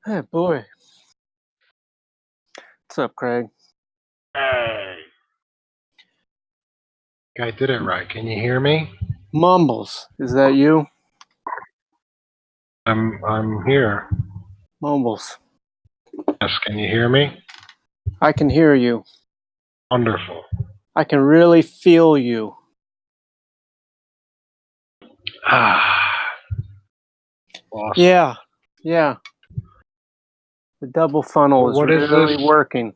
Hey, boy. What's up, Craig? Hey. I did it right. Can you hear me? Mumbles, is that you? I'm here. Mumbles. Yes, can you hear me? I can hear you. Wonderful. I can really feel you. Ah. Awesome. Yeah. The double funnel is What is really this? working.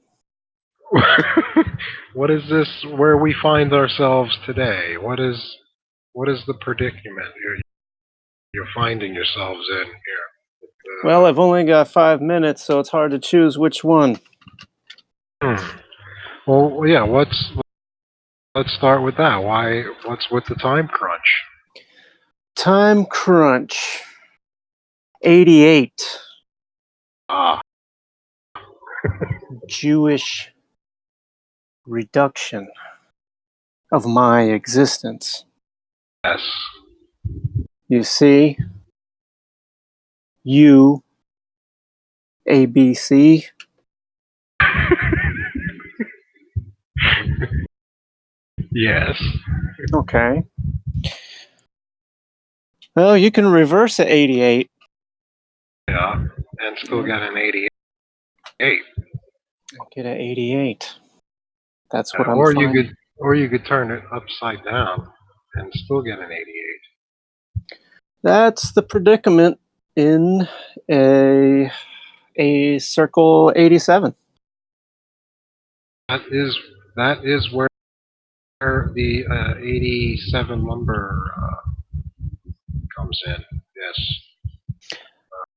What is this where we find ourselves today? What is the predicament you're finding yourselves in here? Well, I've only got 5 minutes, so it's hard to choose which one. Well, yeah, let's start with that. What's with the time crunch? Time crunch. 88. Ah. Jewish reduction of my existence. Yes. You see? You, ABC. Yes. Okay. Well, you can reverse a 88. Yeah. And still get an 88. Get an 88. That's what I'm Or finding. you could turn it upside down and still get an 88. That's the predicament in a circle 87. That is where the 87 lumber comes in. Yes.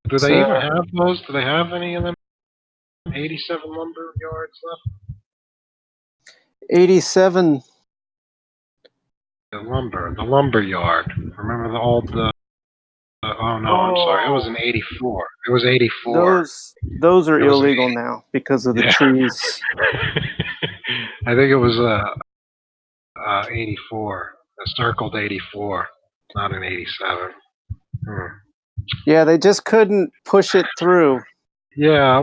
Do It's they even have those? Do they have any of them 87 lumber yards left? 87. The lumber yard. Remember the old? Oh no, I'm sorry. It was an 84. It was 84. Those are It was an illegal now because of the Yeah. trees. I think it was 84. A circled 84, not an 87. Yeah, they just couldn't push it through Yeah.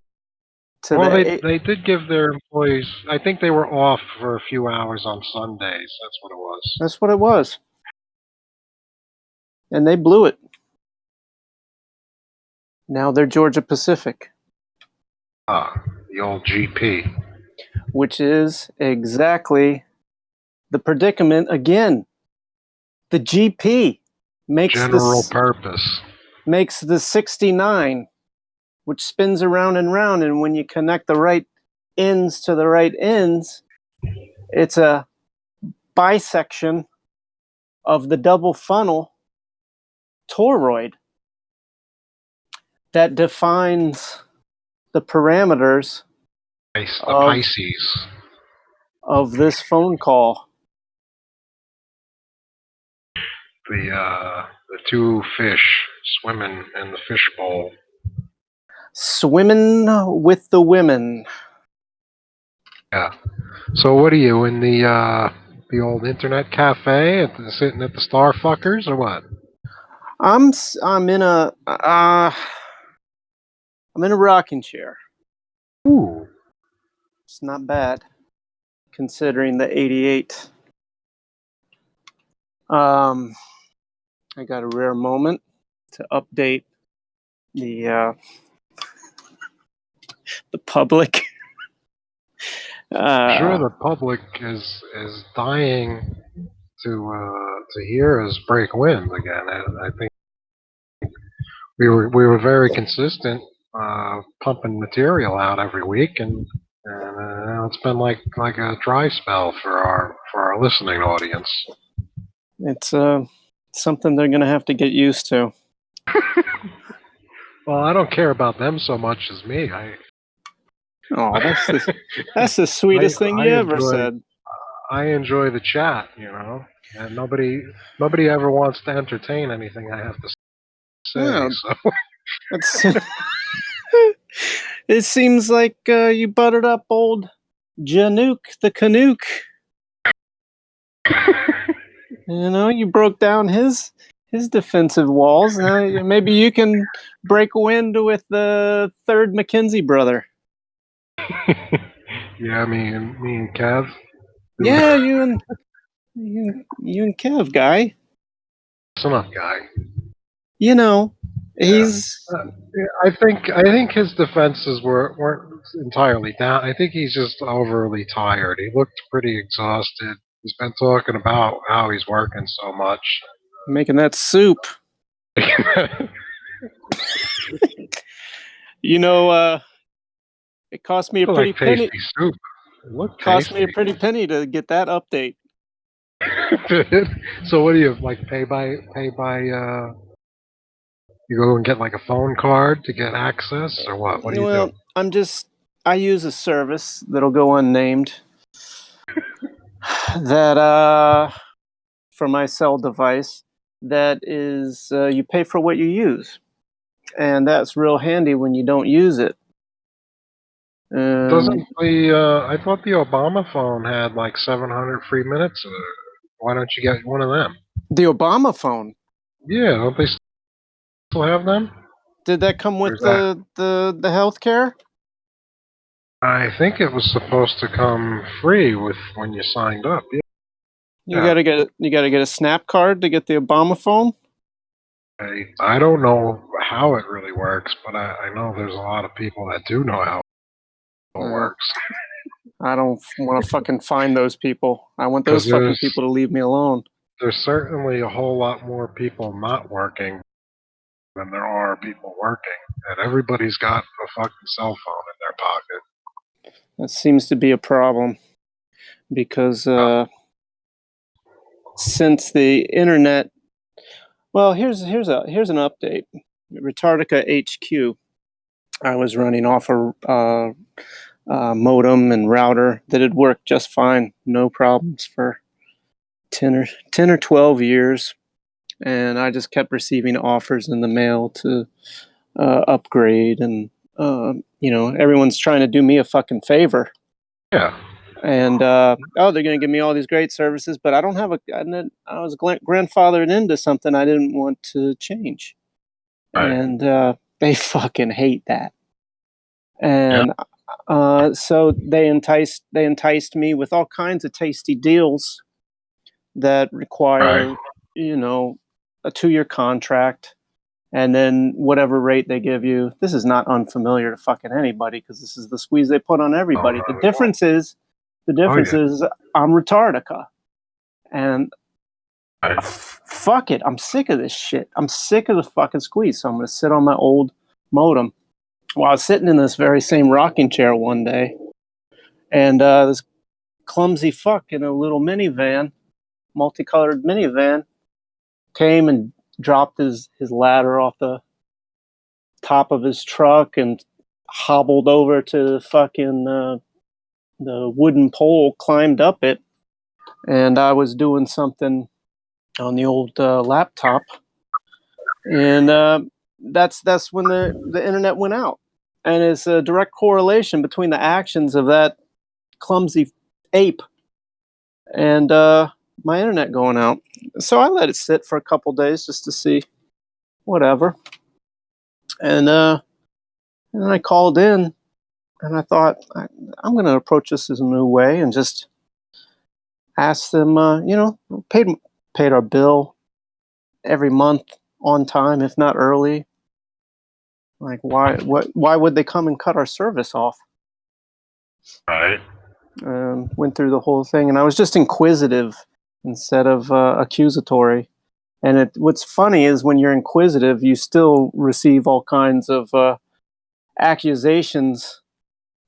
to Well, the. they did give their employees. I think they were off for a few hours on Sundays. That's what it was. That's what it was, and they blew it. Now they're Georgia Pacific, Ah, the old GP. which is exactly the predicament again. The GP makes General purpose. makes the 69, which spins around and round, and when you connect the right ends to the right ends, it's a bisection of the double funnel toroid that defines the parameters The Pisces. of this phone call. The two fish swimming in the fishbowl. Swimming with the women. Yeah. So what are you in the old internet cafe, sitting at the Starfuckers, or what? I'm in a I'm in a rocking chair. Ooh. It's not bad considering the 88. I got a rare moment to update the public. Sure, the public is dying to hear us break wind again. I think we were very consistent, pumping material out every week, and it's been like a dry spell for our listening audience. It's something they're gonna have to get used to. Well, I don't care about them so much as me. Oh, that's the sweetest thing you ever said. I enjoy the chat, and nobody ever wants to entertain anything I have to say. Oh, So that's. It seems like you buttered up old Janook the Canuck. You broke down his his defensive walls. Maybe you can break wind with the third McKenzie brother. Yeah, me and Kev. Yeah, you and Kev, guy. That's enough, guy. You know, Yeah. he's Yeah, I think his defenses weren't entirely down. I think he's just overly tired. He looked pretty exhausted. He's been talking about how he's working so much. making that soup. You know, it cost me a pretty Like penny. tasty soup. It looked Cost me a tasty. pretty penny to get that update. So what do you like pay by you go and get like a phone card to get access or what? What do you do? Well, I use a service that'll go unnamed that for my cell device that is you pay for what you use, and that's real handy when you don't use it. Doesn't Um, the I thought the Obama phone had like 700 free minutes. Why don't you get one of them? the Obama phone, Yeah, don't they still have them? did that come Or with is that? the healthcare? I think it was supposed to come free with when you signed up. You Yeah. gotta get a Snap card to get the Obama phone. I don't know how it really works, but I know there's a lot of people that do know how it Uh, works. I don't want to fucking find those people. I want those Because fucking people to leave me alone. there's certainly a whole lot more people not working than there are people working, and everybody's got a fucking cell phone in their pocket. That seems to be a problem because since the internet, well, here's an update. Retardica HQ. I was running off a modem and router that had worked just fine, no problems for 10 or 12 years, and I just kept receiving offers in the mail to upgrade, and everyone's trying to do me a fucking favor. Yeah. And they're going to give me all these great services, but I don't have I was grandfathered into something I didn't want to change, Right. and they fucking hate that. Yeah. And so they enticed me with all kinds of tasty deals that Right. require, a 2-year contract, and then whatever rate they give you. This is not unfamiliar to fucking anybody because this is the squeeze they put on Oh, everybody. not at all. The Oh difference yeah. is I'm Retardica, and Right. fuck it, I'm sick of this shit. I'm sick of the fucking squeeze. So I'm gonna sit on my old modem. Well, I was sitting in this very same rocking chair one day, and this clumsy fuck in a little minivan, multicolored minivan, came and dropped his ladder off the top of his truck and hobbled over to the fucking the wooden pole, climbed up it, and I was doing something on the old laptop, and that's when the internet went out, and it's a direct correlation between the actions of that clumsy ape and my internet going out. So I let it sit for a couple days just to see whatever, and then I called in, and I thought I'm going to approach this as a new way and just ask them, paid our bill every month on time, if not early. Like, why would they come and cut our service off? Right. Went through the whole thing, and I was just inquisitive instead of accusatory. And what's funny is when you're inquisitive, you still receive all kinds of accusations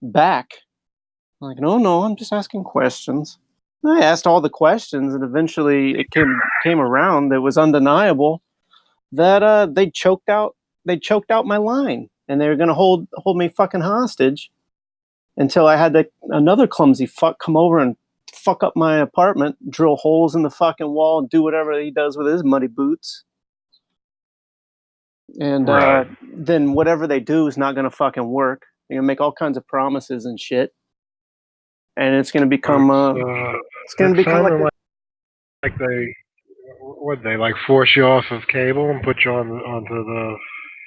back. Like, no, I'm just asking questions. And I asked all the questions, and eventually it came around. It was undeniable that they choked out my line, and they were going to hold me fucking hostage until I had another clumsy fuck come over and fuck up my apartment, drill holes in the fucking wall, and do whatever he does with his muddy boots. And Right. then whatever they do is not going to fucking work. They're going to make all kinds of promises and shit, and it's going to become It's it's going to become like sounding like they Would they like force you off of cable and put you onto the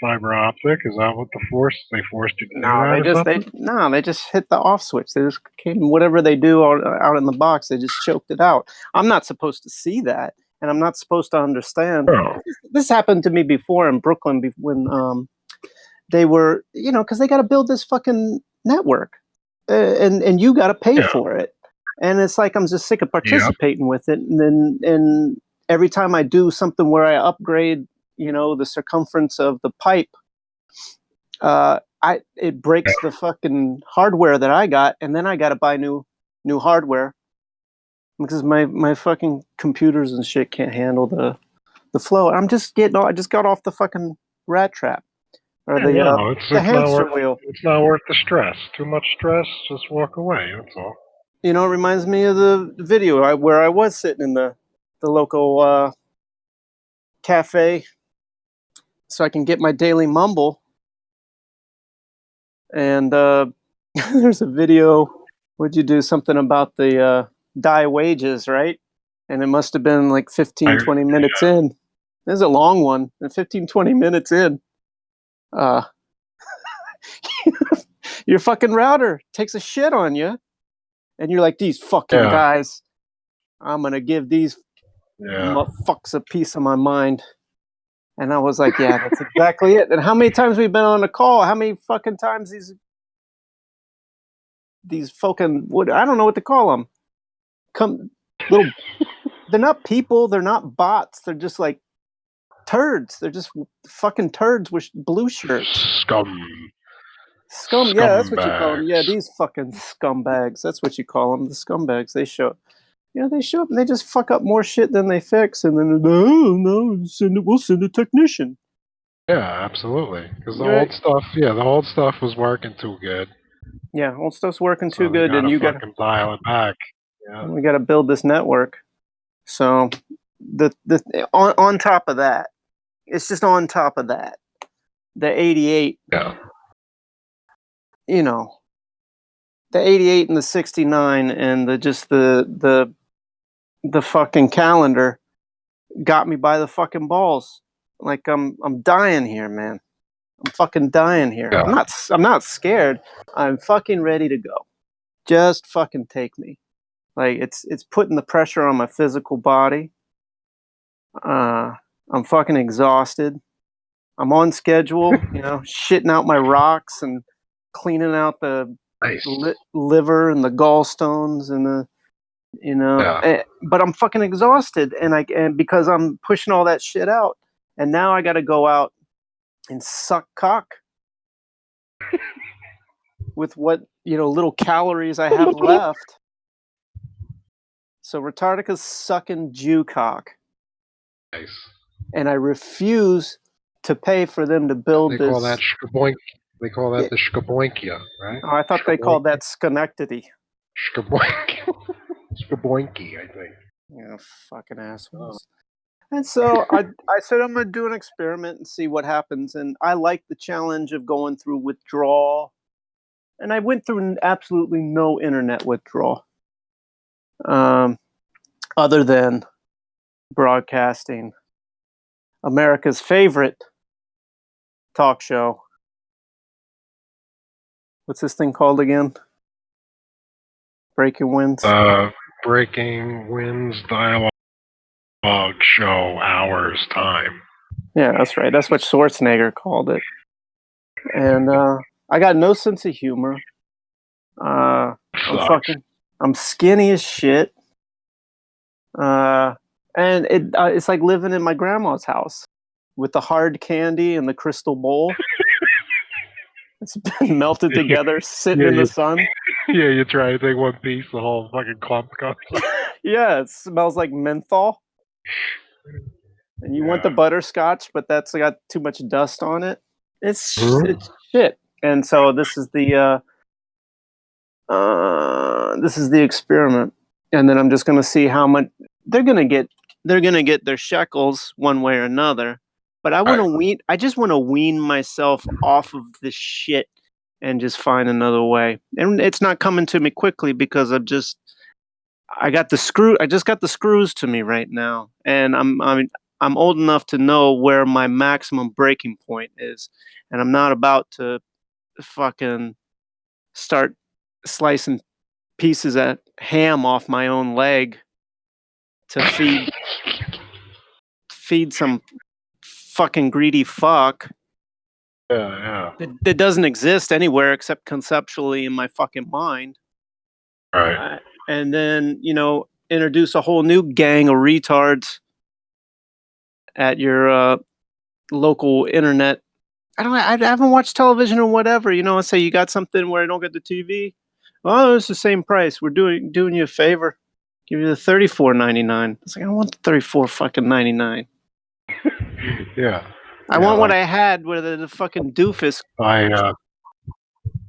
fiber optic? Is that what they forced you to do No, that or something? they just hit the off switch. They just came whatever they do out in the box. They just choked it out. I'm not supposed to see that, and I'm not supposed to understand. Oh, This happened to me before in Brooklyn when they were, because they got to build this fucking network, and you got to pay yeah, for it, and it's like I'm just sick of yep, participating with it, and every time I do something where I upgrade, the circumference of the pipe, it breaks the fucking hardware that I got, and then I got to buy new hardware because my fucking computers and shit can't handle the flow. I just got off the fucking rat trap or yeah. No, the it's not hamster worth wheel. it's not worth the stress. Too much stress, just walk away. That's all. It reminds me of the video where I was sitting in the local cafe so I can get my daily mumble. And there's a video. Would you do something about the die wages, right? And it must have been like 15, 20 minutes in. This is a long one. And 15, 20 minutes in, uh, your fucking router takes a shit on you. And you're like, these fucking Yeah, guys, I'm going to give these yeah. fucks a piece of my mind. And I was like, yeah, that's exactly it. And how many times we've been on a call? How many fucking times these fucking, I don't know what to call them. Little, they're not people. They're not bots. They're just like turds. They're just fucking turds with blue shirts. Scum. Yeah, that's what you call them. Yeah, Scumbags. these fucking scumbags. That's what you call them. The scumbags. They show. They show up and they just fuck up more shit than they fix, and then no, we'll send a technician. Yeah, absolutely. Because Right. the old stuff was working too good. Yeah, old stuff's working too So they good, and gotta fucking dial it back. Yeah. we got to build this network. So the on top of that, it's just on top of that. The 88, Yeah. the 88 and the 69 and the fucking calendar got me by the fucking balls. Like I'm dying here, man. I'm fucking dying here. Yeah. I'm not scared. I'm fucking ready to go. Just fucking take me. Like it's putting the pressure on my physical body. I'm fucking exhausted. I'm on schedule, shitting out my rocks and cleaning out the Nice. liver and the gallstones and Yeah. but I'm fucking exhausted and because I'm pushing all that shit out, and now I got to go out and suck cock with what little calories I have left. So Retardica's sucking Jew cock, Nice. and I refuse to pay for them to build They this. call that shkaboink. They call that the shkaboinkia, right? Oh, I thought they called that Schenectady. Shkaboink. Shkaboinky, I think. Fucking assholes. And so I said I'm gonna do an experiment and see what happens. And I like the challenge of going through withdrawal. And I went through absolutely no internet withdrawal, other than broadcasting America's favorite talk show. What's this thing called again? Breaking Winds. Breaking Winds Dialogue Show Hours Time. Yeah, that's right. That's what Schwarzenegger called it. And I got no sense of humor. I'm skinny as shit. And it's like living in my grandma's house with the hard candy and the crystal bowl. It's been melted together, sitting in the sun. Yeah, you try to take one piece, the whole fucking clump comes. Yeah, it smells like menthol. And you want the butterscotch, but that's got too much dust on it. It's shit. And so this is the experiment. And then I'm just gonna see how much they're gonna get their shekels one way or another. But I just want to wean myself off of this shit and just find another way. And it's not coming to me quickly because I got the screw. I just got the screws to me right now, and I'm old enough to know where my maximum breaking point is, and I'm not about to fucking start slicing pieces of ham off my own leg to feed some fucking greedy fuck Yeah. that doesn't exist anywhere except conceptually in my fucking mind. Right. And then, introduce a whole new gang of retards at your local internet. I haven't watched television or whatever. Say you got something where I don't get the TV. Oh, it's the same price. We're doing you a favor. Give you the $34.99. It's like I don't want the 34 fucking 99. Yeah. I want what I had with the fucking doofus.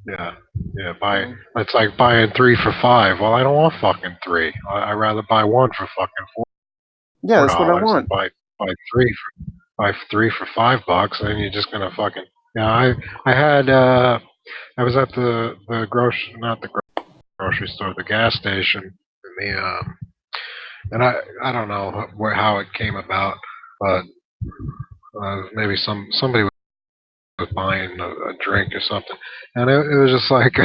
It's like buying 3 for $5. Well, I don't want fucking 3. I'd rather buy 1 for fucking Yeah, that's what I $4 than want. buy 3 for $5, and you're just gonna fucking. Yeah, I had I was at the not the grocery store, the gas station, and I don't know how it came about, but maybe somebody was buying a drink or something, and it was just like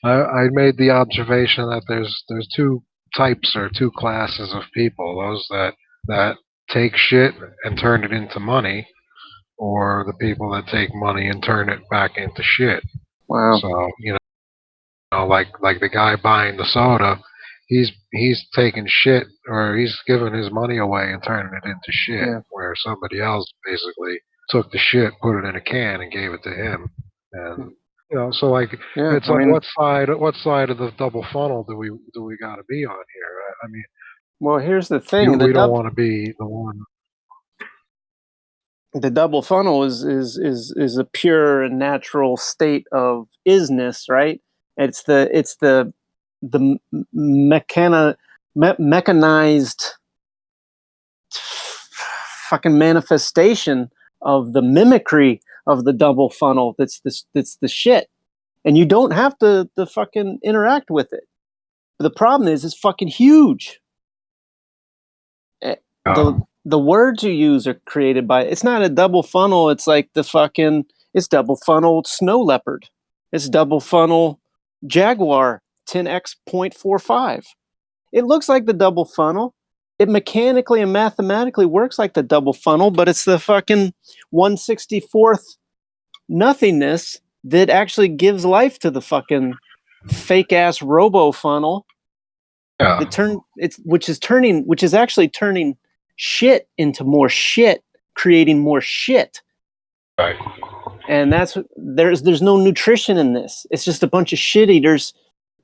I made the observation that there's 2 types or 2 classes of people: those that take shit and turn it into money, or the people that take money and turn it back into shit. Wow. So like the guy buying the soda, he's taking shit, or he's giving his money away and turning it into shit, Yeah. where somebody else basically took the shit, put it in a can, and gave it to him. And so like Yeah. it's like, what side of the double funnel do we got to be on here? I mean, Well, here's the thing. we don't want to be the one. The double funnel is a pure and natural state of isness, right? It's the mechanized fucking manifestation of the mimicry of the double funnel. That's the shit, and you don't have to fucking interact with it. But the problem is, it's fucking huge. The words you use are created by. It's not a double funnel. It's like it's double funnel snow leopard. It's double funnel Jaguar 10x.45. It looks like the double funnel. It mechanically and mathematically works like the double funnel, but it's the fucking 1/64th nothingness that actually gives life to the fucking fake ass robo funnel. Yeah. Which is actually turning shit into more shit, creating more shit. Right. And there's no nutrition in this. It's just a bunch of shit eaters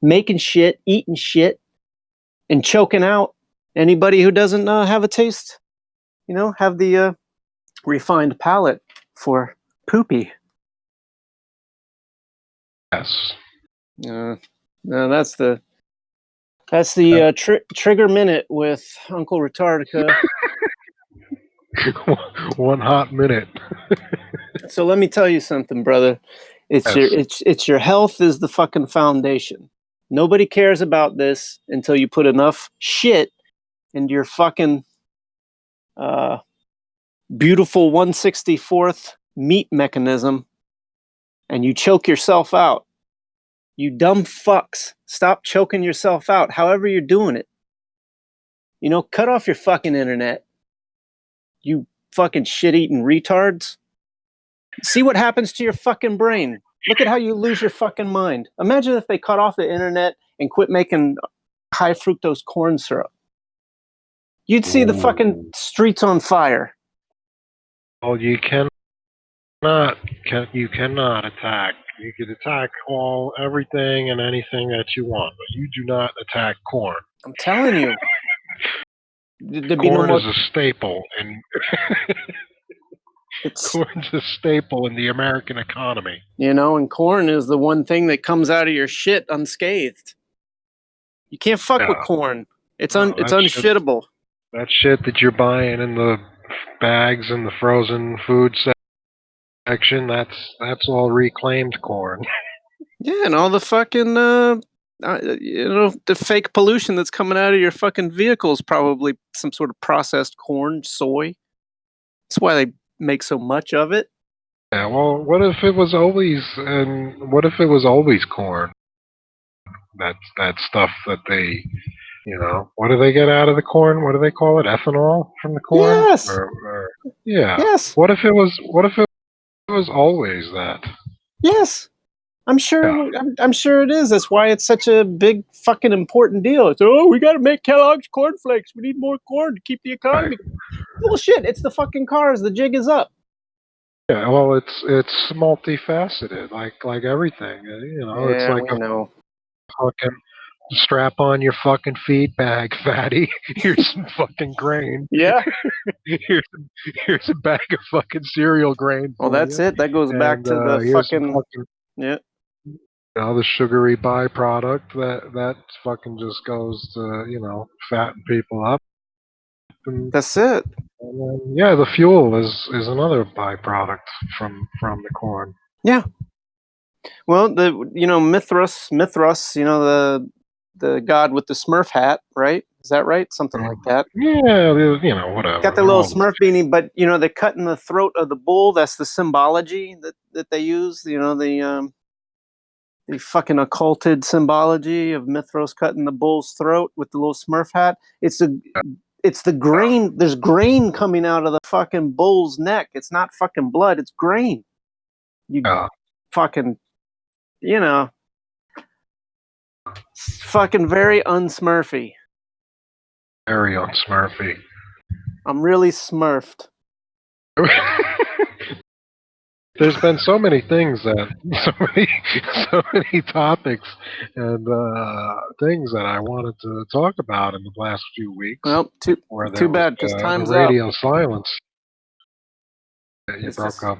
making shit, eating shit, and choking out anybody who doesn't have a taste, have the refined palate for poopy. Yes. No, that's the trigger minute with Uncle Retardica. 1 hot minute. So let me tell you something, brother. It's your health is the fucking foundation. Nobody cares about this until you put enough shit into your fucking beautiful 1/64th meat mechanism, and you choke yourself out. You dumb fucks. Stop choking yourself out, however you're doing it. Cut off your fucking internet. You fucking shit-eating retards. See what happens to your fucking brain. Look at how you lose your fucking mind. Imagine if they cut off the internet and quit making high fructose corn syrup. You'd see the fucking streets on fire. Well, you cannot attack. You could attack everything and anything that you want, but you do not attack corn. I'm telling you. Corn is a staple, and corn's a staple in the American economy. And corn is the one thing that comes out of your shit unscathed. You can't fuck with corn. It's unshittable. That shit that you're buying in the bags in the frozen food section, that's all reclaimed corn. Yeah, and all the fucking the fake pollution that's coming out of your fucking vehicles, probably some sort of processed corn, soy. That's why they make so much of it. Yeah, well, what if it was always corn? That stuff that they, what do they get out of the corn? What do they call it? Ethanol from the corn? Yes. Yeah. Yes. What if it was always that? Yes. I'm sure. Yeah. I'm sure it is. That's why it's such a big fucking important deal. It's we got to make Kellogg's cornflakes. We need more corn to keep the economy. Right. Bullshit. It's the fucking cars. The jig is up. Yeah, well, it's multifaceted, like everything. It's Yeah, like we a know. fucking strap on your fucking feed bag, fatty. Here's some fucking grain. Yeah. here's a bag of fucking cereal grain Well, for that's you, it. That goes back and to the here's some fucking. fucking Yeah. the sugary byproduct that fucking just goes to fatten people up. And, That's it. and then, the fuel is another byproduct from the corn. Yeah. Well, Mithras, the god with the Smurf hat, right? Is that right? Something like that. Yeah, whatever. Got the little Smurf beanie, but they cut in the throat of the bull. That's the symbology that they use. The fucking occulted symbology of Mithras cutting the bull's throat with the little Smurf hat. It's the grain. There's grain coming out of the fucking bull's neck. It's not fucking blood. It's grain. You fucking, fucking very unsmurfy. Very unsmurfy. I'm really smurfed. There's been so many things so many topics and things that I wanted to talk about in the last few weeks. Well, too bad, because the time's radio up. silence. You It's broke just, up.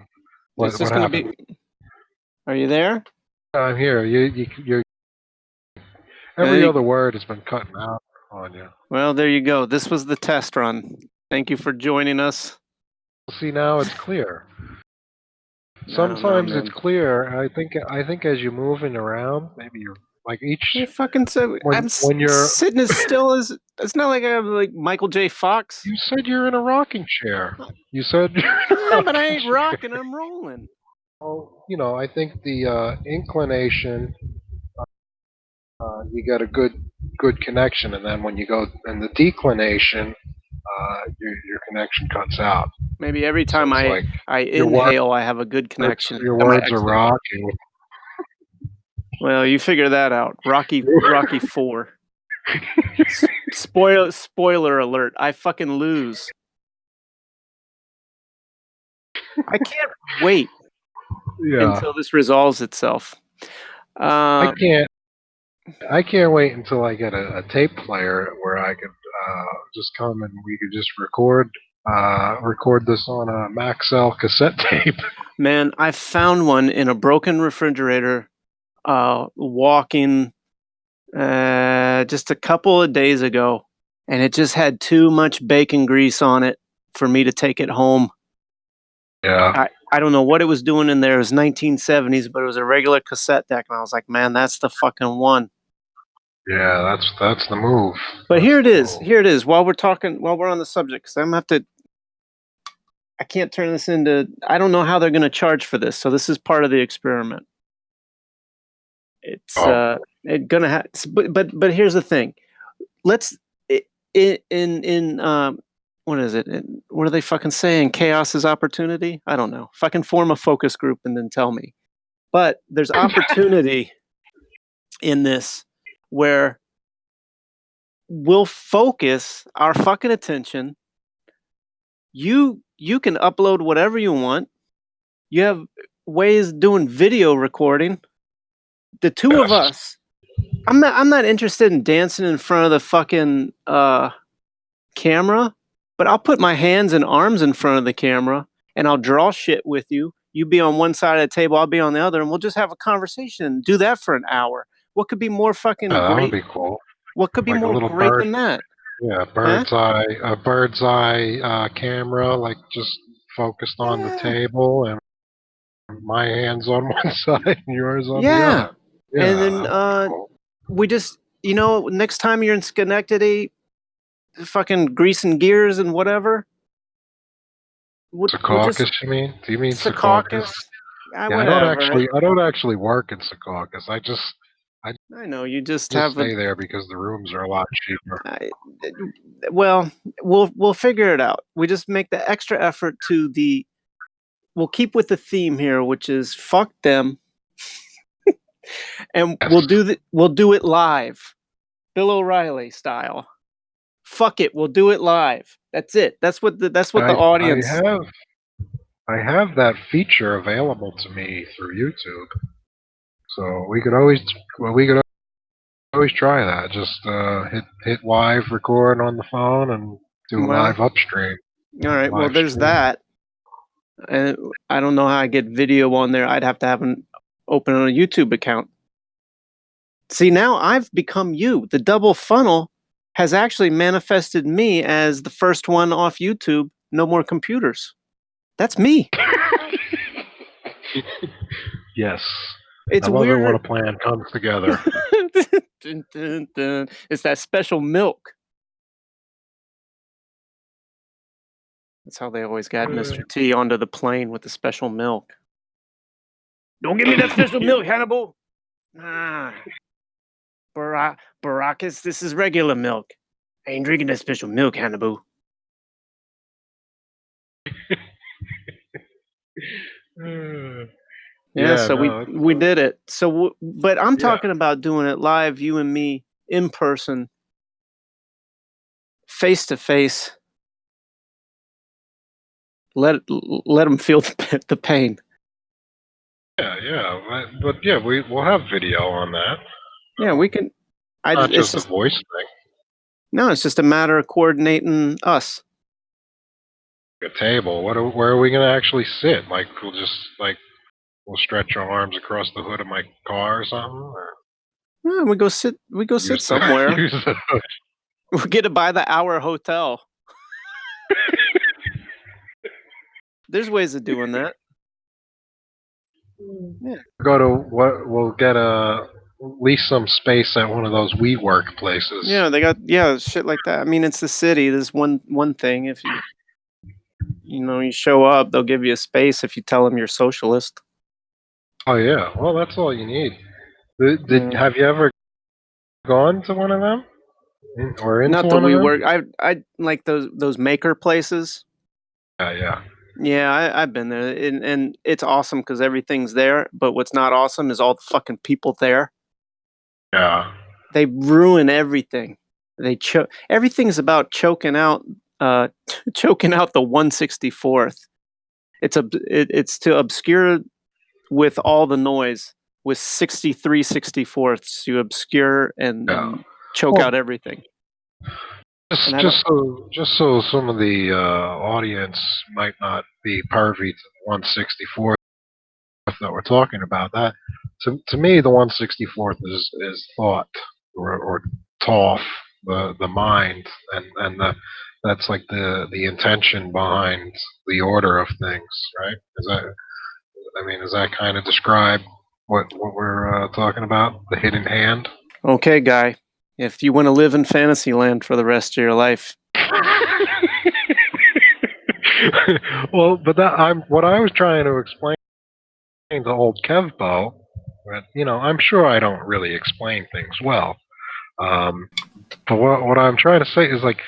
It's just What going to happened? be. Are you there? I'm here. You're every other word has been cutting out on you. Well, there you go. This was the test run. Thank you for joining us. See, now it's clear. Sometimes it's clear. I think as you're moving around, maybe you're like each. I fucking said when you're sitting as still as. It's not like I have like Michael J. Fox. You said you're in a rocking chair. You said. Yeah, but I ain't rocking. I'm rolling. Well, I think the inclination, you got a good connection, and then when you go in the declination, your connection cuts out. Maybe every time I inhale, I have a good connection. Your words are rocking. Well, you figure that out. Rocky 4. Spoiler alert. I fucking lose. I can't wait until this resolves itself. I can't wait until I get a tape player where I could just come and we could just record this on a Maxell cassette tape. Man, I found one in a broken refrigerator walking just a couple of days ago, and it just had too much bacon grease on it for me to take it home. Yeah. I don't know what it was doing in there. It was 1970s, but it was a regular cassette deck, and I was like, man, that's the fucking one. Yeah, that's the move. But here it is. Here it is. While we're on the subject, because I'm gonna have to. I can't turn this into. I don't know how they're going to charge for this, so this is part of the experiment. It's gonna have, but here's the thing. Let's what is it? What are they fucking saying? Chaos is opportunity. I don't know. Fucking form a focus group and then tell me. But there's opportunity in this where we'll focus our fucking attention. You can upload whatever you want. You have ways doing video recording. The two of us. I'm not interested in dancing in front of the fucking camera, but I'll put my hands and arms in front of the camera and I'll draw shit with you. You be on one side of the table, I'll be on the other, and we'll just have a conversation. Do that for an hour. What could be more fucking great? That would be cool. What could be more great than that? Yeah, a bird's eye camera, like just focused on the table, and my hands on one side and yours on the other. Yeah, and then we just, next time you're in Schenectady, fucking greasing gears and whatever. We'll just Secaucus, you mean? Do you mean Secaucus? Secaucus. Yeah, Whatever. I don't actually work in Secaucus. I I know you just just have a. stay there because the rooms are a lot cheaper. Well, we'll figure it out. We just make the extra effort to the. We'll keep with the theme here, which is fuck them, and Yes. we'll do it live, Bill O'Reilly style. Fuck it, we'll do it live. That's it. That's what the audience. I have that feature available to me through YouTube, so we could always try that. Just hit live record on the phone and do Well, live upstream. all right. Well, Live there's stream. that. And I don't know how I get video on there. I'd have to have an open on a YouTube account. See, now I've become you. The double funnel has actually manifested me as the first one off YouTube. No more computers. That's me. Yes. It's I love weird. it when a plan comes together. Dun, dun, dun. It's that special milk. That's how they always got Mr. T onto the plane with the special milk. Don't give me that special milk, Hannibal. Ah, Baracus, this is regular milk. I ain't drinking that special milk, Hannibal. Yeah, so we did it. So, but I'm talking about doing it live, you and me, in person, face to face. Let them feel the pain. But yeah, we'll have video on that. Yeah, we can. Not just a voice thing. No, it's just a matter of coordinating us. A table. Where are we gonna actually sit? Like we'll stretch our arms across the hood of my car or something. Or Yeah, we go sit somewhere. We get to buy the hour hotel. There's ways of doing that. Yeah. We'll get at least some space at one of those WeWork places. Yeah, they got shit like that. I mean, it's the city. There's one thing. If you show up, they'll give you a space if you tell them you're socialist. Oh yeah, well that's all you need. Have you ever gone to one of them? Or into Not one that we of them? work. I like those maker places. Yeah. Yeah, I've been there, and it's awesome because everything's there. But what's not awesome is all the fucking people there. Yeah. They ruin everything. Everything's about choking out the 164th. It's to obscure with all the noise. With 63 64ths, you obscure and choke out everything. Just so some of the audience might not be pervy to the 164th that we're talking about. That to me, the 164th is thought or Thoth, the mind, and that's like the intention behind the order of things, right? Does that kind of describe what we're talking about? The hidden hand. Okay, guy. If you want to live in Fantasyland for the rest of your life. Well, but what I was trying to explain to old Kevbo, but I'm sure I don't really explain things well. But what I'm trying to say is, like,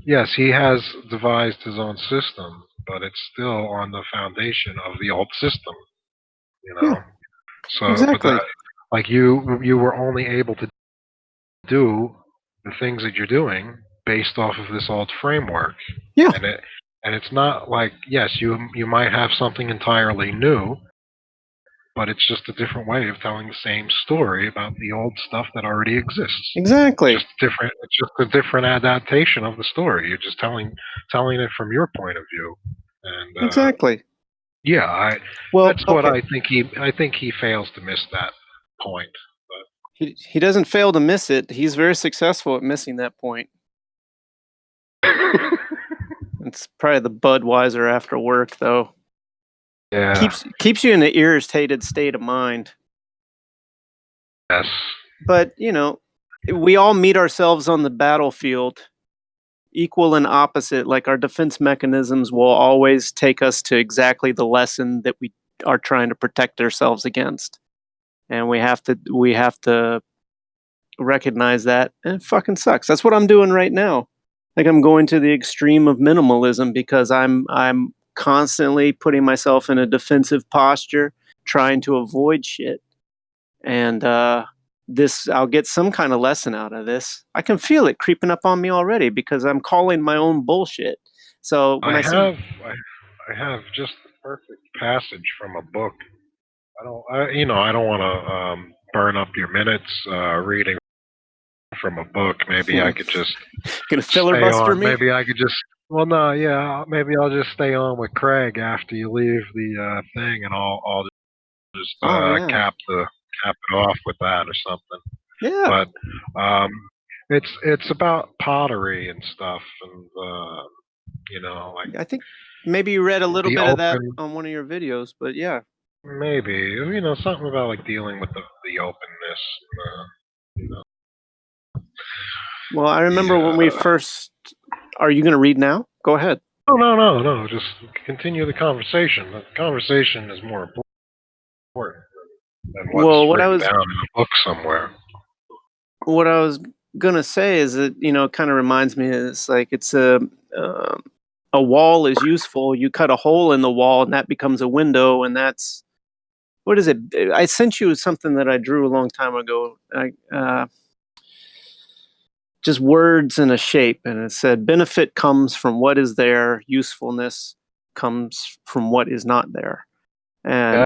yes, he has devised his own system, but it's still on the foundation of the old system. Yeah, so exactly. Like you were only able to do the things that you're doing based off of this old framework. Yeah. And it's not like, yes, you might have something entirely new, but it's just a different way of telling the same story about the old stuff that already exists. Exactly. It's just a different adaptation of the story. You're just telling it from your point of view. And exactly. Yeah, that's what I think he fails to miss that point. But he doesn't fail to miss it. He's very successful at missing that point. It's probably the Budweiser after work, though. Yeah. Keeps you in an irritated state of mind. Yes. But we all meet ourselves on the battlefield, equal and opposite. Like our defense mechanisms will always take us to exactly the lesson that we are trying to protect ourselves against, and we have to recognize that. And it fucking sucks. That's what I'm doing right now. Like I'm going to the extreme of minimalism because I'm constantly putting myself in a defensive posture, trying to avoid shit. And this, I'll get some kind of lesson out of this. I can feel it creeping up on me already because I'm calling my own bullshit. So when I I see, have I have just the perfect passage from a book. I don't want to burn up your minutes reading from a book. Maybe I could just gonna stay filibuster on. me. Maybe I could just. Well, no, yeah. Maybe I'll just stay on with Craig after you leave the thing, and I'll just Oh yeah, cap it off with that or something. yeah. But um, it's about pottery and stuff, and like I think maybe you read a little the bit of that open. on one of your videos, but yeah. Maybe something about like dealing with the openness. You know, Well, I the remember when we first. Are you gonna read now? Go ahead. no. Just continue the conversation. The conversation is more important than what's Well, written down in a book somewhere. what I was gonna say is that it kind of reminds me. It's like um a wall is useful. You cut a hole in the wall, and that becomes a window, and that's what is it? I sent you something that I drew a long time ago. Just words and a shape, and it said benefit comes from what is there, usefulness comes from what is not there, Yeah,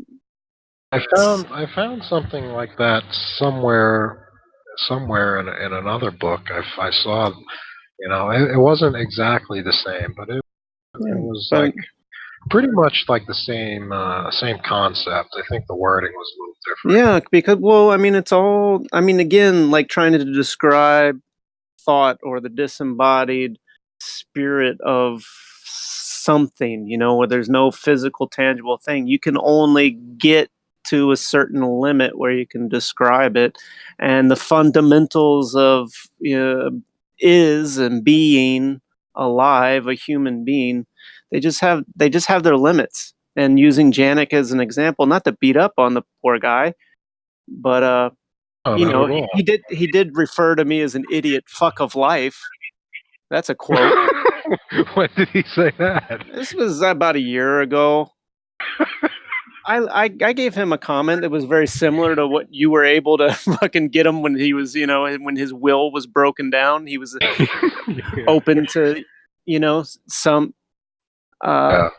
and I found something like that somewhere in another book. I saw. It wasn't exactly the same, but it yeah, was but like pretty much like the same concept. I think the wording was a little different. yeah, because well, I mean, it's all. I mean, again, like trying to describe thought or the disembodied spirit of something, where there's no physical, tangible thing. You can only get to a certain limit where you can describe it. And the fundamentals of is and being alive, a human being, they just have their limits. And using Janik as an example, not to beat up on the poor guy, but Oh, not at all. he did refer to me as an idiot fuck of life. That's a quote. When did he say that? This was about a year ago. I gave him a comment that was very similar to what you were able to fucking get him when he was, when his will was broken down. He was Yeah. open to, some, uh,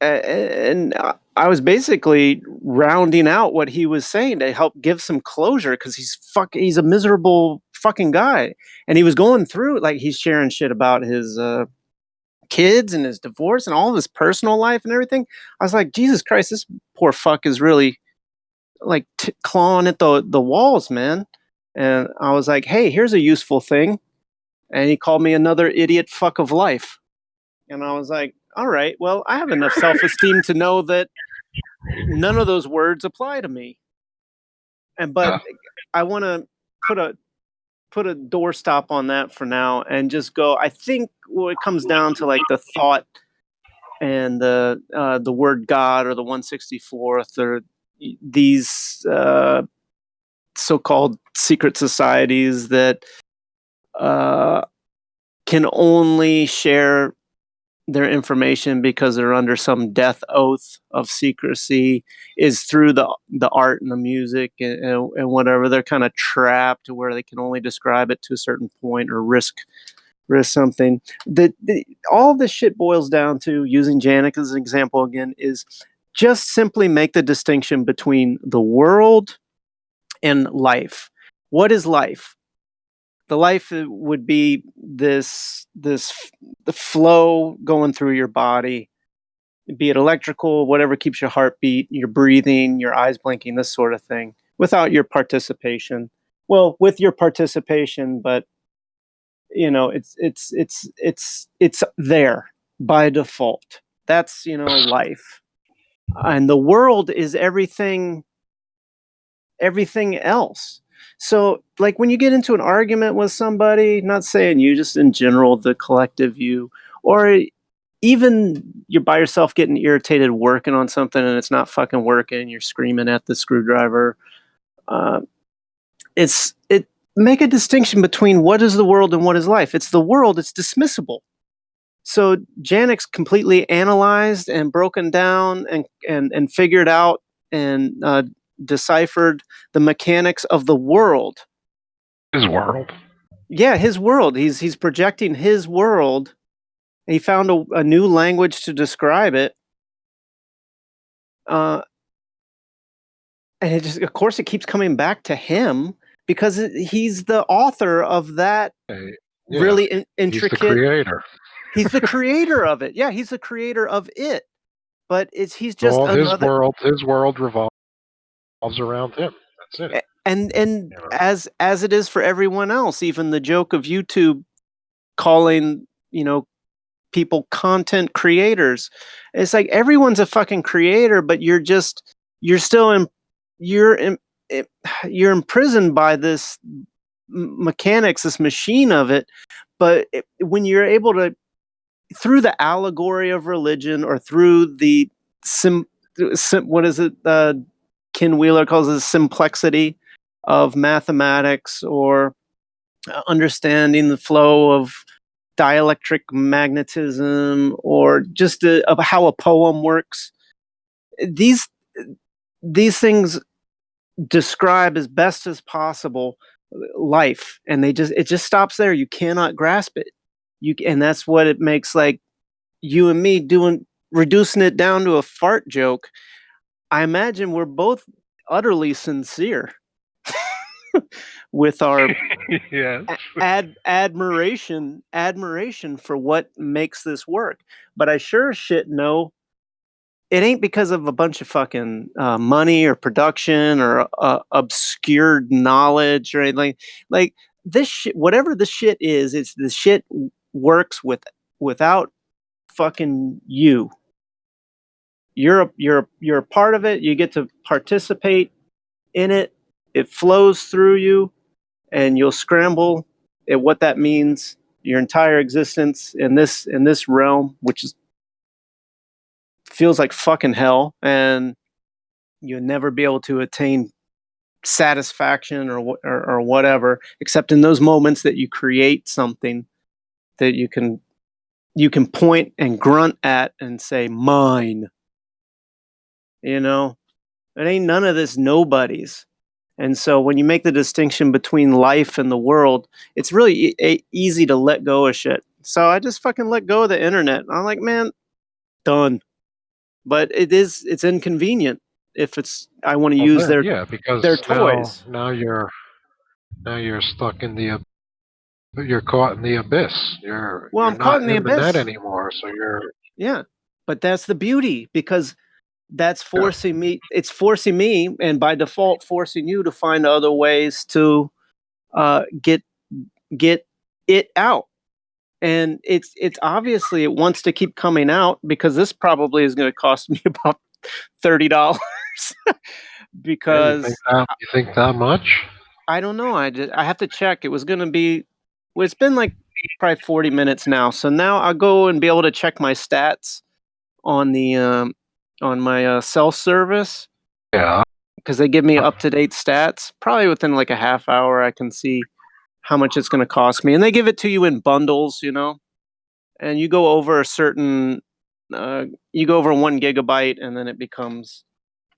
Yeah. and I was basically rounding out what he was saying to help give some closure because he's a miserable fucking guy, and he was going through like he's sharing shit about his kids and his divorce and all of his personal life and everything. I was like, Jesus Christ, this poor fuck is really like clawing at the walls, man. And I was like, hey, here's a useful thing. And he called me another idiot fuck of life. And I was like, all right, well, I have enough self esteem to know that none of those words apply to me. But Yeah. I want to put a doorstop on that for now and just go. I think it comes down to like the thought and the word God or the 164th or these so-called secret societies that uh, can only share their information because they're under some death oath of secrecy is through the art and the music and whatever. They're kind of trapped to where they can only describe it to a certain point or risk something. All this shit boils down to, using Janik as an example again, is just simply make the distinction between the world and life. What is life? The life would be this the flow going through your body, be it electrical, whatever keeps your heartbeat, your breathing, your eyes blinking, this sort of thing, without your participation. Well, with your participation, but it's there by default. That's life. And the world is everything else. So, like, when you get into an argument with somebody, not saying you, just in general, the collective you, or even you're by yourself getting irritated working on something and it's not fucking working, you're screaming at the screwdriver. Uh, it make a distinction between what is the world and what is life. It's the world, it's dismissible. So Janek's completely analyzed and broken down and figured out and deciphered the mechanics of the world. His world. Yeah, his world. He's projecting his world. He found a new language to describe it. And it just, of course, it keeps coming back to him because he's the author of that really intricate. He's the creator. He's the creator of it. Yeah, he's the creator of it. But he's just another. His world revolves around him. That's it. And as it is for everyone else, even the joke of YouTube calling people content creators, it's like everyone's a fucking creator, but you're imprisoned by this mechanics, this machine of it. But when you're able to, through the allegory of religion or through the what is it? Ken Wheeler calls it simplexity of mathematics, or understanding the flow of dielectric magnetism, or just of how a poem works. These things describe as best as possible life, and it just stops there. You cannot grasp it. And that's what it makes, like, you and me reducing it down to a fart joke. I imagine we're both utterly sincere with our admiration for what makes this work. But I sure as shit know it ain't because of a bunch of fucking money or production or obscured knowledge or anything. Like this shit, whatever the shit is, it's the shit works without fucking you. You're a part of it. You get to participate in it. It flows through you, and you'll scramble at what that means your entire existence in this realm, which feels like fucking hell, and you'll never be able to attain satisfaction or whatever, except in those moments that you create something that you can point and grunt at and say, mine. It ain't none of this nobody's. And so when you make the distinction between life and the world, it's really easy to let go of shit. So I just fucking let go of the internet. I'm like, man, done. But it's inconvenient if I want to use their toys. Now you're stuck in you're caught in the abyss. I'm caught in the abyss. Net anymore, so yeah. But that's the beauty, because that's forcing me. It's forcing me, and by default, forcing you to find other ways to get it out. And it's obviously it wants to keep coming out, because this probably is going to cost me about $30. Because you think that much? I don't know. I have to check. It was going to be. Well, it's been like probably 40 minutes now. So now I'll go and be able to check my stats on the on my cell service. Yeah. Because they give me up-to-date stats. Probably within like a half hour, I can see how much it's going to cost me. And they give it to you in bundles, and you go over a certain, you go over 1 gigabyte, and then it becomes,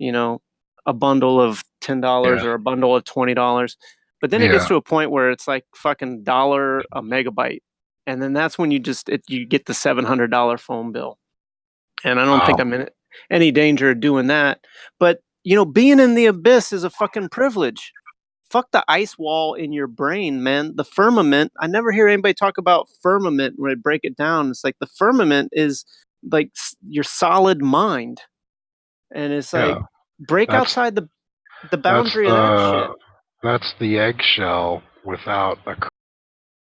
a bundle of $10 or a bundle of $20. But then it gets to a point where it's like fucking $1 a megabyte. And then that's when you get the $700 phone bill. And I don't think I'm in any danger of doing that. But, being in the abyss is a fucking privilege. Fuck the ice wall in your brain, man. The firmament. I never hear anybody talk about firmament when I break it down. It's like the firmament is like your solid mind. And it's like, break outside the boundary of that shit. That's the eggshell without a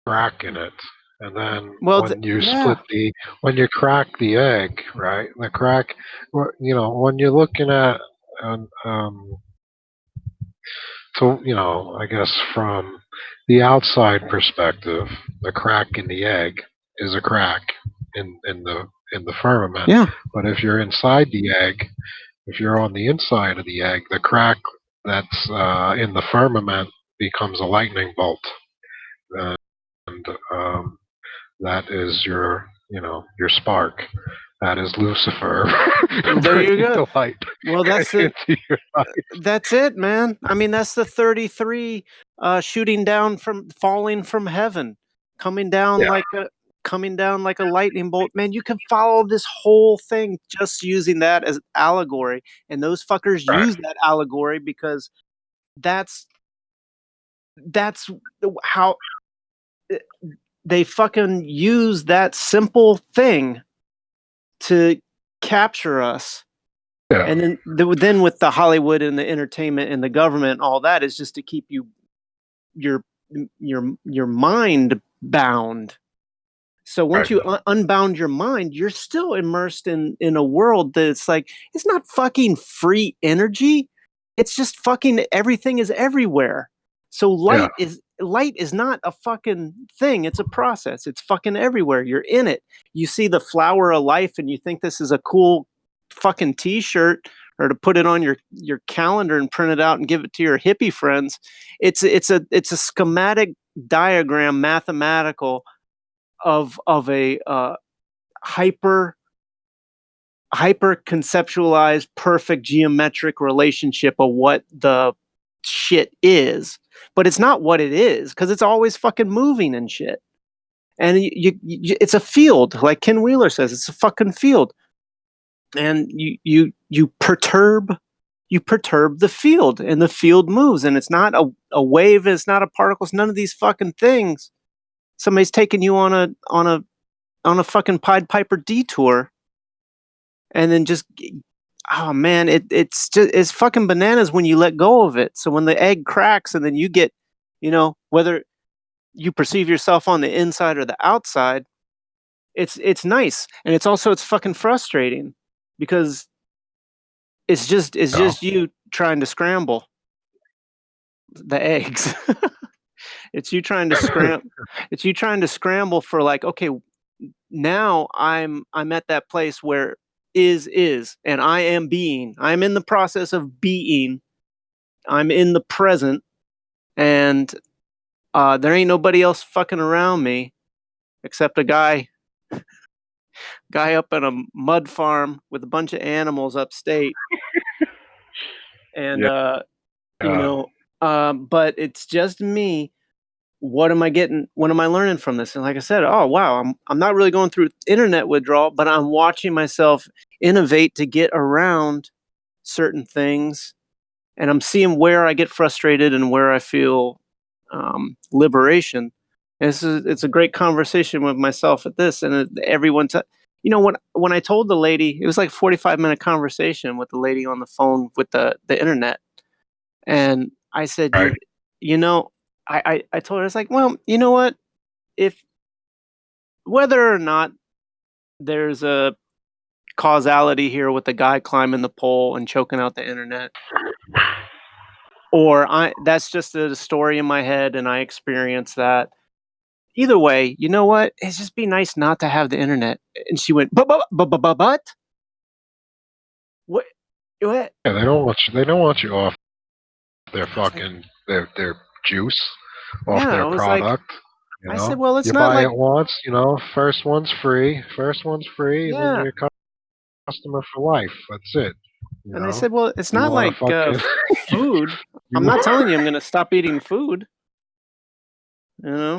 crack in it. And then when you crack the egg, right? The crack, when you're looking at So, I guess from the outside perspective, the crack in the egg is a crack in the firmament. Yeah. But if you're inside the egg, if you're on the inside of the egg, the crack that's in the firmament becomes a lightning bolt, and that is your spark. That is Lucifer There you bringing go. the light Well, that's into your life. that's it, man. I mean, that's the 33 shooting down from falling from heaven, coming down Yeah, like a lightning bolt. Man, you can follow this whole thing just using that as allegory. And those fuckers right. use that allegory because that's how they fucking use that simple thing to capture us. Yeah, And then with the Hollywood and the entertainment and the government and all that is just to keep your your mind bound. So once right. you unbound your mind, you're still immersed in a world that's like it's not fucking free energy. It's just fucking everything is everywhere. So Yeah, light is not a fucking thing. It's a process. It's fucking everywhere. You're in it. You see the flower of life and you think this is a cool fucking t-shirt or to put it on your calendar and print it out and give it to your hippie friends. It's a schematic diagram mathematical of a hyper conceptualized perfect geometric relationship of what the shit is, but it's not what it is because it's always fucking moving and shit. And it's a field, like Ken Wheeler says, it's a fucking field, and you perturb the field, and the field moves, and it's not a wave, it's not a particle, it's none of these fucking things. Somebody's taking you on a fucking Pied Piper detour, and then just oh man, it's fucking bananas when you let go of it. So when the egg cracks, and then you get, whether you perceive yourself on the inside or the outside, it's nice, and it's fucking frustrating because it's no, just you trying to scramble the eggs. it's you trying to scram it's you trying to scramble for like, okay, now I'm at that place where is and I am being. I'm in the process of being. I'm in the present, and there ain't nobody else fucking around me except a guy up in a mud farm with a bunch of animals upstate. And yeah, you know, but it's just me. What am I getting? What am I learning from this? And like I said, oh wow, I'm not really going through internet withdrawal, but I'm watching myself innovate to get around certain things, and I'm seeing where I get frustrated and where I feel liberation. And it's a great conversation with myself at this, and everyone. When I told the lady, it was like a 45-minute conversation with the lady on the phone with the internet, and I said, right. you know, I told her, I was like, well, you know what, if whether or not there's a causality here with the guy climbing the pole and choking out the internet, or that's just a story in my head and I experienced that. Either way, you know what? It's just be nice not to have the internet. And she went, but what? What? Yeah, they don't want you off their I was like, fucking their juice, off yeah. their product. I said, well, it's You not buy like, it once, first one's free, and then yeah. you're a customer for life. That's it. You And I know, said, well, it's you not want like to fucking food. you I'm not want telling you I'm going to stop eating food. You know,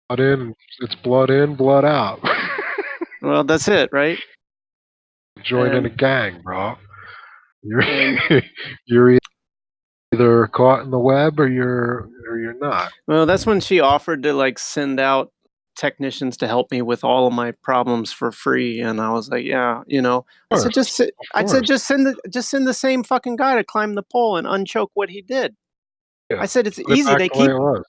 blood in, it's blood in, blood out. well, that's it, right? Join in a And gang, bro. You're and you're either caught in the web or you're not. well, that's when she offered to like send out technicians to help me with all of my problems for free, and I was like, yeah, I Of said course, of course. just send the same fucking guy to climb the pole and unchoke what he did. Yeah, I said it's put it easy. back the way it was.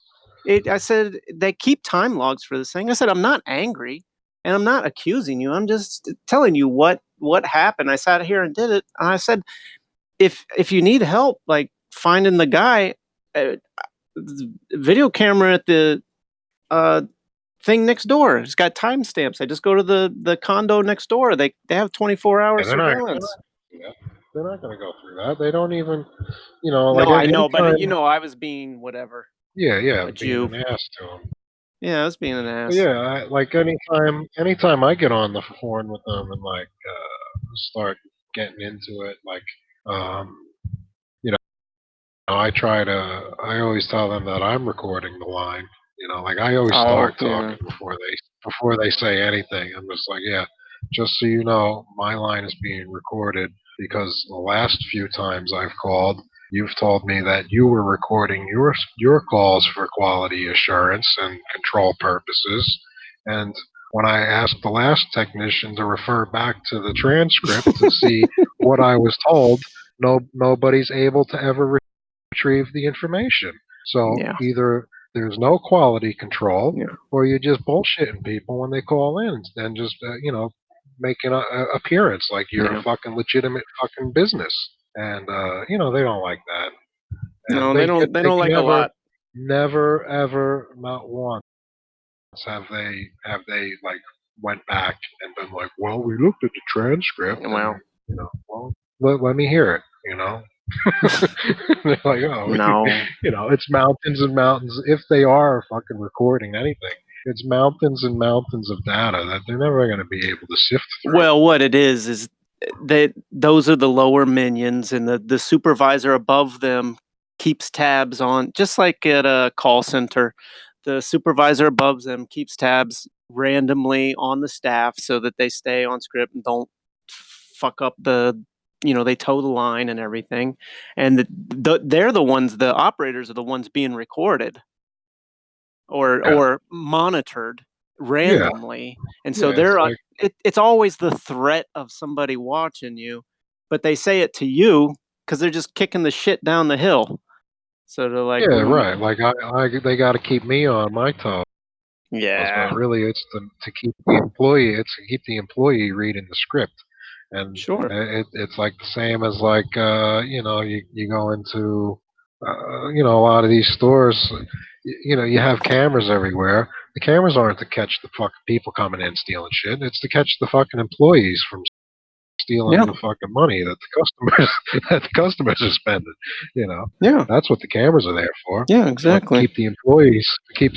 I said they keep time logs for this thing. I said I'm not angry and I'm not accusing you. I'm just telling you what happened. I sat here and did it. And I said if you need help, like finding the guy. Video camera at the thing next door. It's got timestamps. I just go to the condo next door. They have 24-hour surveillance. They're not going to go through that. They don't even, like No, I know, anytime, but I was being whatever. yeah, A being Jew. an ass to them. Yeah, I was being an ass. But yeah, like anytime I get on the phone with them and like start getting into it, like you know, I always tell them that I'm recording the line. Like I always Oh, start yeah. talking before they say anything. I'm just like, yeah, just so you know, my line is being recorded because the last few times I've called, you've told me that you were recording your calls for quality assurance and control purposes. And when I asked the last technician to refer back to the transcript to see what I was told, nobody's able to ever retrieve the information. So Yeah. either there's no quality control, Yeah. or you're just bullshitting people when they call in and just making an appearance like you're a fucking legitimate fucking business. And they don't like that. And No, they don't. They don't like a lot. never ever, not once have they like went back and been like, well, we looked at the transcript Well, and well, let me hear it. They're like, oh, no. it's mountains and mountains. If they are fucking recording anything, it's mountains and mountains of data that they're never going to be able to sift through. Well, what it is that those are the lower minions, and the supervisor above them keeps tabs on, just like at a call center. The supervisor above them keeps tabs randomly on the staff so that they stay on script and don't fuck up they toe the line and everything. And they're the ones, the operators are the ones being recorded or monitored randomly. And so it's like, it's always the threat of somebody watching you, but they say it to you because they're just kicking the shit down the hill. So they're like, right. Like they got to keep me on my toes. yeah, But really, it's to keep the employee. It's to keep the employee reading the script, and sure, it's like the same as like you go into a lot of these stores. You have cameras everywhere. The cameras aren't to catch the fucking people coming in stealing shit. It's to catch the fucking employees from stealing yeah, the fucking money that the customers that the customers are spending. yeah, That's what the cameras are there for. yeah, But to exactly, keep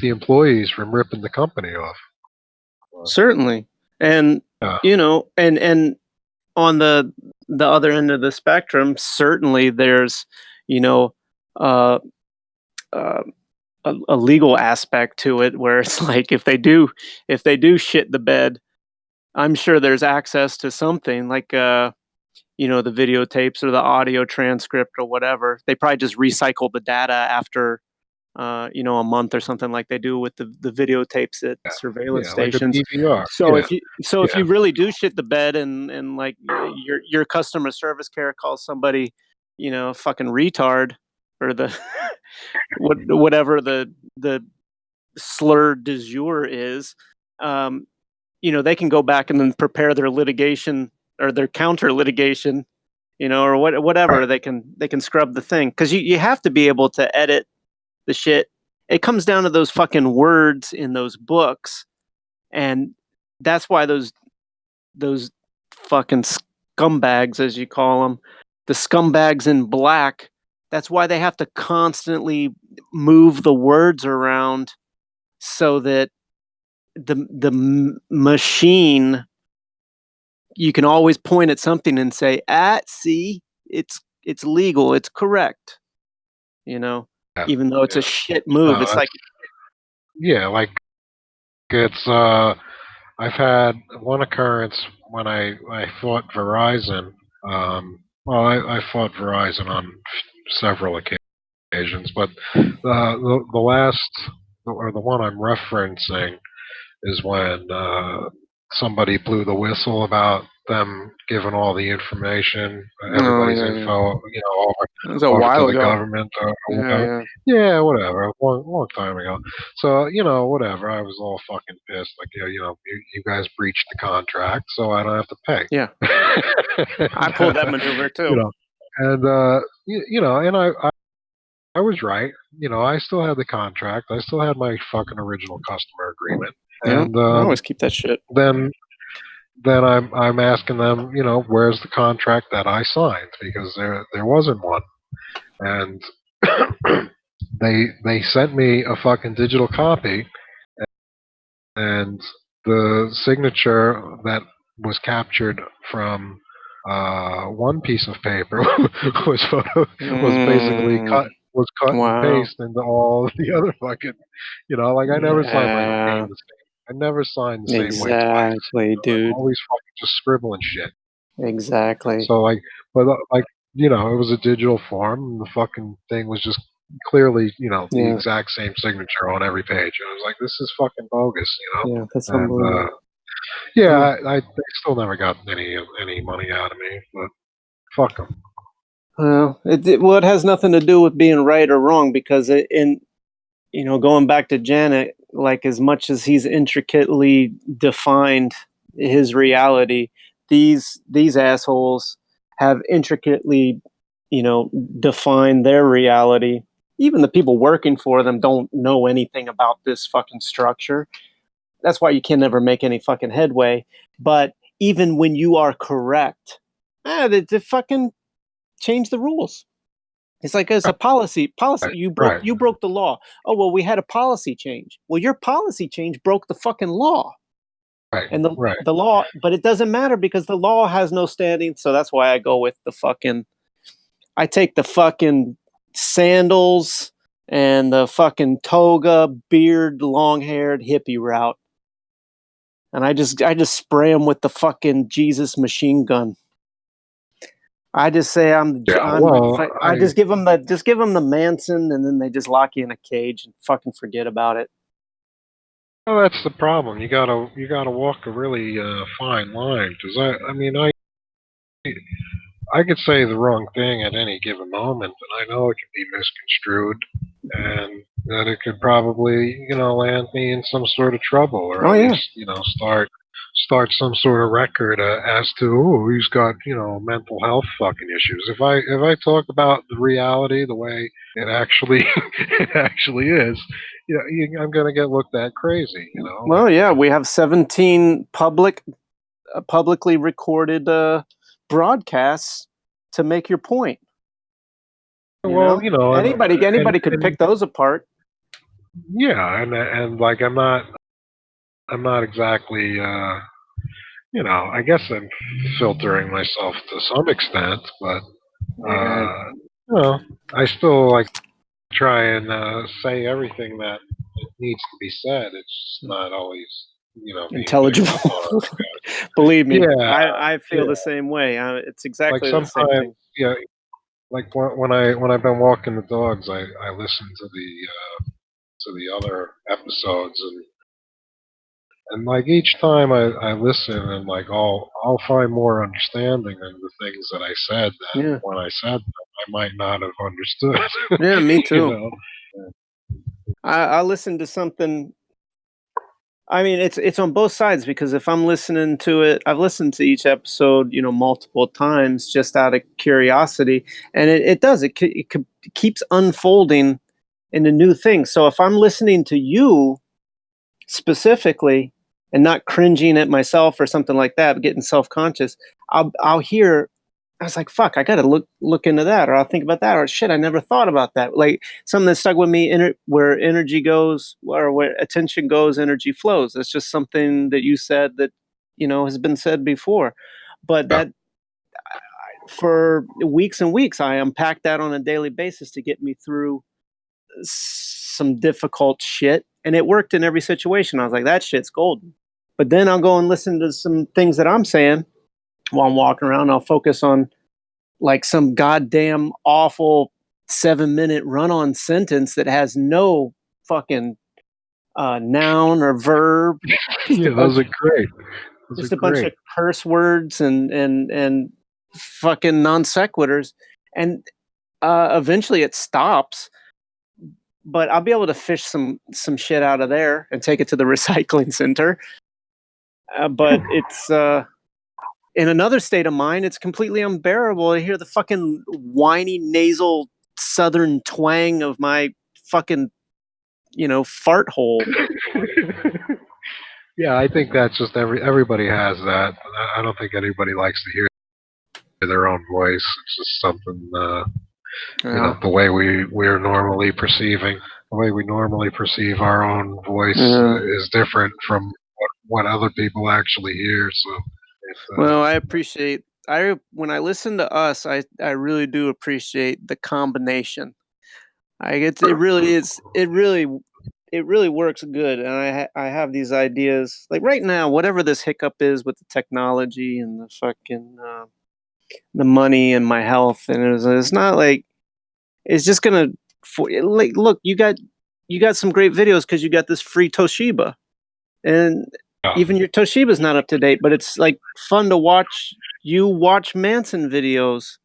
the employees from ripping the company off. certainly. And Yeah, and on the other end of the spectrum, certainly there's you know uh, uh, a legal aspect to it where it's like if they do shit the bed, I'm sure there's access to something like the videotapes or the audio transcript or whatever. They probably just recycle the data after a month or something, like they do with the videotapes at surveillance like a stations. DVR. So if Yeah, you really do shit the bed and like your customer service care calls somebody, fucking retard, or the whatever the slur du jour is, they can go back and then prepare their litigation or their counter litigation, or whatever. They can scrub the thing, because you have to be able to edit the shit. It comes down to those fucking words in those books, and that's why those fucking scumbags, as you call them, the scumbags in black. That's why they have to constantly move the words around so that the machine, you can always point at something and say, see, it's legal, it's correct, yeah, even though it's a yeah. shit move. No, It's like, like it's. I've had one occurrence when I fought Verizon. Well, I fought Verizon on several occasions, but the last, or the one I'm referencing, is when somebody blew the whistle about them giving all the information, oh everybody's yeah, yeah. info, It was a over to while the ago. government or Yeah, whatever. yeah. Yeah, whatever. A long time ago. So, whatever. I was all fucking pissed. Like, you guys breached the contract, so I don't have to pay. Yeah. I pulled that maneuver too. you know, and and I was right. I still had the contract. I still had my fucking original customer agreement. Yeah, And I always keep that shit. then I'm asking them, where's the contract that I signed, because there wasn't one. And they sent me a fucking digital copy, and the signature that was captured from one piece of paper was basically cut and Wow. pasted into all the other fucking, like I never signed my name Yeah. the same. I never signed the same way twice. Exactly, I'm dude. always fucking just scribbling shit. Exactly. So like, but like, it was a digital form, and the fucking thing was just clearly, the Yeah. exact same signature on every page. And I was like, this is fucking bogus. Yeah. That's And unbelievable. yeah, Yeah. they still never got any money out of me, but fuck them. Well, it has nothing to do with being right or wrong, because going back to Janet, like, as much as he's intricately defined his reality, these assholes have intricately, defined their reality. Even the people working for them don't know anything about this fucking structure. That's why you can never make any fucking headway. But even when you are correct, they fucking change the rules. It's like, it's a policy. Right, You broke right, the law. Oh well, we had a policy change. Well, your policy change broke the fucking law. right, And right. the law, but it doesn't matter because the law has no standing. So that's why I go with I take the fucking sandals and the fucking toga, beard, long-haired hippie route. And I just spray them with the fucking Jesus machine gun. I just say Yeah. Well, I just give them the Manson, and then they just lock you in a cage and fucking forget about it. well, that's the problem. You gotta walk a really fine line, because I could say the wrong thing at any given moment, and I know it can be misconstrued, and that it could probably, land me in some sort of trouble, or Oh at yeah, least, start some sort of record as to, oh, he's got, mental health fucking issues. If I talk about the reality the way it actually it actually is, I'm gonna get looked at crazy. well yeah. We have 17 publicly recorded broadcasts to make your point. Well, Anybody could and pick those apart. yeah, and like I'm not exactly, I guess I'm filtering myself to some extent, but, Yeah, you know, I still like try and say everything that needs to be said. It's just not always, being picked up intelligible. on. Believe me, Yeah, I feel yeah. the same way. It's Like exactly the same sometimes, thing. yeah, like when I've been walking the dogs, I listen to the other episodes, and like each time I listen, and like I'll find more understanding in the things that I said than Yeah, when I said them I might not have understood. yeah, me you too. know. I listen to something. I mean, it's on both sides, because if I'm listening to it, I've listened to each episode, multiple times just out of curiosity, and it does it keeps unfolding into new things. So if I'm listening to you specifically and not cringing at myself or something like that, but getting self conscious, I'll hear. I was like, "Fuck, I gotta look into that," or I'll think about that, or shit, I never thought about that. Like, something that stuck with me, where energy goes, or where attention goes, energy flows. That's just something that you said that has been said before, but Yeah. that for weeks and weeks, I unpack that on a daily basis to get me through some difficult shit, and it worked in every situation. I was like, that shit's golden. But then I'll go and listen to some things that I'm saying while I'm walking around. I'll focus on like some goddamn awful 7-minute run-on sentence that has no fucking noun or verb, just a Yeah, those bunch are great. Those are just a bunch great. of curse words and fucking non sequiturs, and eventually it stops. But I'll be able to fish some shit out of there and take it to the recycling center. But it's in another state of mind, it's completely unbearable to hear the fucking whiny nasal southern twang of my fucking, fart hole. Yeah, I think that's just everybody has that. I don't think anybody likes to hear their own voice. It's just something, the way we're normally perceiving, the way we normally perceive our own voice is different from what other people actually hear. So, Well, I appreciate when I listen to us, I really do appreciate the combination. It really is. It really works good, and I have these ideas. Like right now, whatever this hiccup is with the technology and the fucking the money and my health, and it's not like it's just gonna. Like, look, you got some great videos because you got this free Toshiba, and even your Toshiba's not up to date, but it's like fun to watch you watch Manson videos.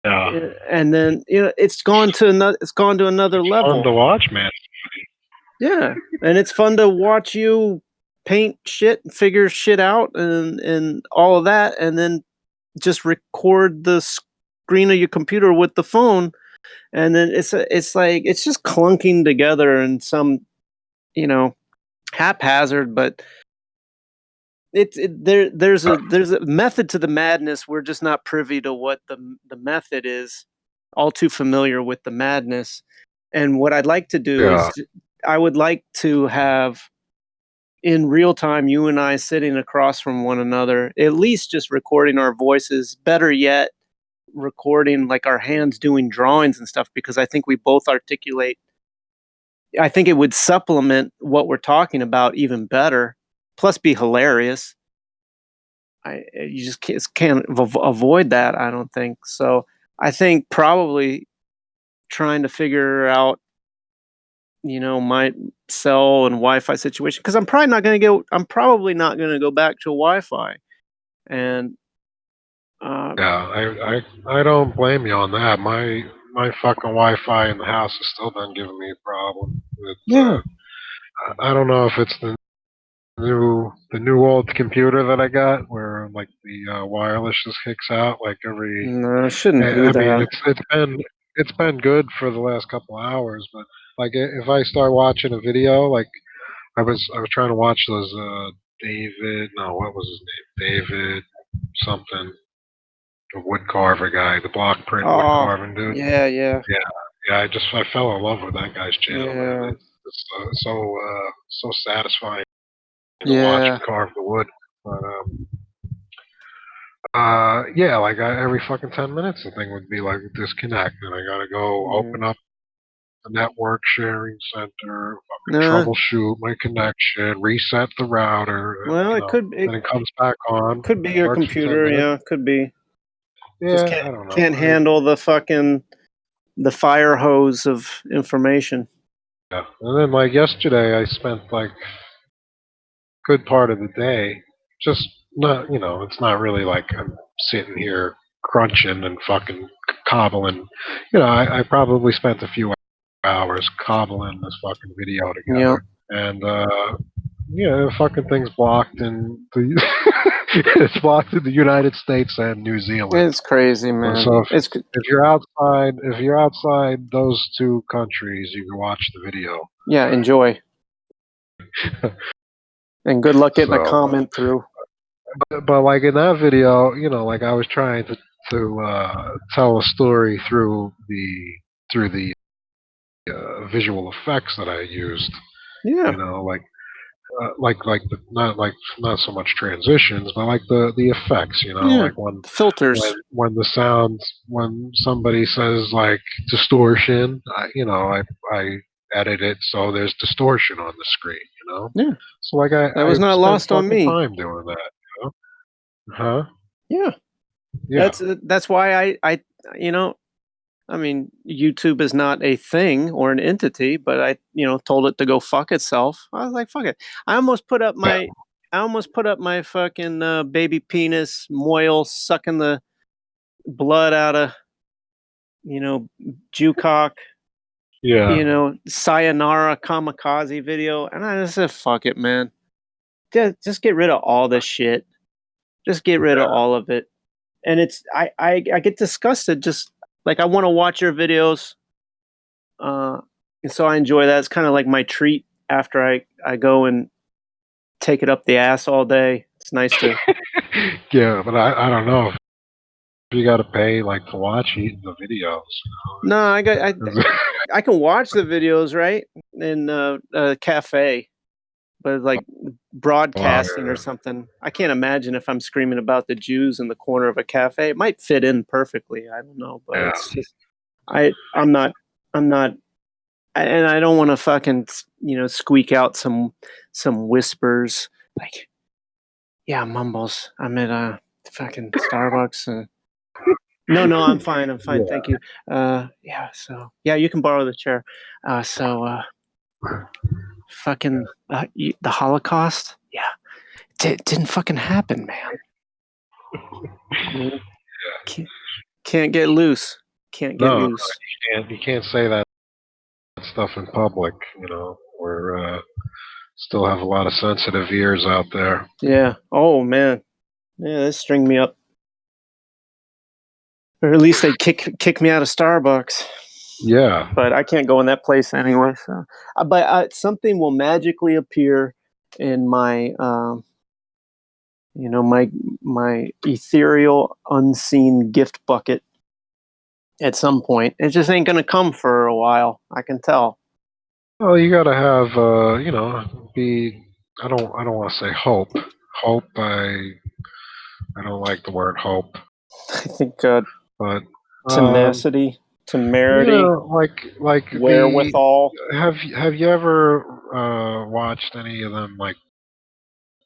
yeah, And then it's gone to another level. fun to watch, man. Yeah, and it's fun to watch you paint shit, figure shit out, and all of that, and then just record the screen of your computer with the phone, and then it's like it's just clunking together in some haphazard, but there's a method to the madness. We're just not privy to what the method is. All too familiar with the madness, and what I'd like to do is I would like to have in real time you and I sitting across from one another, at least just recording our voices. Better yet, recording like our hands doing drawings and stuff, because I think we both articulate. I think it would supplement what we're talking about even better. Plus, be hilarious. You just can't avoid that. I don't think so. I think probably trying to figure out, my cell and Wi-Fi situation, because I'm probably not going to go back to Wi-Fi, and Yeah, I don't blame you on that. My fucking Wi-Fi in the house has still been giving me a problem. I don't know if it's the new old computer that I got, where like the wireless just kicks out like every. no, I shouldn't do I mean, that. it's been good for the last couple of hours, but like if I start watching a video, like I was trying to watch those David, no, what was his name? David something, the wood carver guy, the block print wood Oh, carving dude. yeah, yeah, Yeah, yeah. I fell in love with that guy's channel, man. yeah, It's so satisfying to watch him yeah. carve the wood. But yeah, like every fucking 10 minutes, the thing would be like disconnect, and I gotta go Yeah. open up the network sharing center, fucking Nah, troubleshoot my connection, reset the router, well, then it comes back on, could be your works for 10 computer. minutes. Yeah, could be. Just Yeah, I don't know. can't handle the fire hose of information. Yeah, and then like yesterday, I spent like good part of the day just not, it's not really like I'm sitting here crunching and fucking cobbling. I probably spent a few hours cobbling this fucking video Yeah, together, and yeah, the fucking thing's blocked in the it's blocked in the United States and New Zealand. it's crazy, man. So if you're outside those two countries, you can watch the video. Yeah, enjoy, and good luck getting a So, comment through. but like in that video, like I was trying to tell a story through the visual effects that I used. Yeah, Like not so much transitions, but like the effects. yeah. Like Filters. when somebody says like distortion, I edit it so there's distortion on the screen. Yeah, So like that I was not spent lost on fucking me. time doing that. Huh? Yeah, Yeah. that's why I mean, YouTube is not a thing or an entity, but I, told it to go fuck itself. I was like, fuck it. Yeah. I almost put up my fucking baby penis moil sucking the blood out of, you know, Jewcock, Yeah. sayonara kamikaze video. And I just said, fuck it, man. Just get rid of all this shit. Just get rid of all of it. And I get disgusted just like I want to watch your videos, and so I enjoy that. It's kind of like my treat after I go and take it up the ass all day. It's nice to. Yeah, but I don't know if you got to pay like to watch the videos. No, I can watch the videos, right, in a cafe, but like Wow, broadcasting or yeah. something. I can't imagine if I'm screaming about the Jews in the corner of a cafe. It might fit in perfectly. I don't know, but Yeah. it's just I'm not and I don't want to fucking squeak out some whispers like, yeah, Mumbles, I'm at a fucking Starbucks. No, I'm fine. I'm fine. Yeah. Thank you. Yeah. So yeah, you can borrow the chair. So fucking the Holocaust. Yeah, didn't fucking happen, man. Can't get loose. Can't get No, loose. you can't say that stuff in public. We're still have a lot of sensitive ears out there. Yeah. Oh man. Yeah, they string me up, or at least they kick me out of Starbucks. Yeah. But I can't go in that place anyway. So, but something will magically appear in my, my ethereal, unseen gift bucket at some point. It just ain't gonna come for a while. I can tell. Well, you gotta have, be. I don't want to say hope. Hope. I don't like the word hope, I think but um, tenacity, temerity, like the. wherewithal. Have you ever watched any of them, like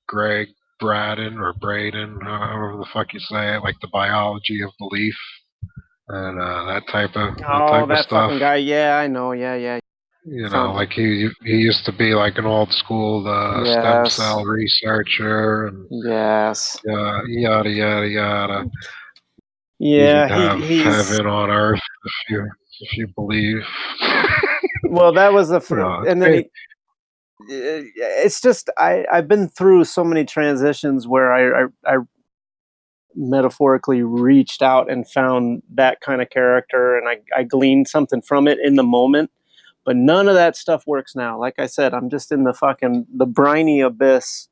Greg Braden or Braden, however the fuck you say it, like the biology of belief and that Oh, type of that stuff? fucking guy. Yeah, I know. Yeah, yeah. Found. Like he used to be like an old school stem Yes. cell researcher and Yes. yada yada yada. Yeah, You'd he have he's heaven on earth if you believe. well. That was the It's and then great. he. It's just I've been through so many transitions where I metaphorically reached out and found that kind of character, and I gleaned something from it in the moment. But none of that stuff works now. Like I said, I'm just in the briny abyss.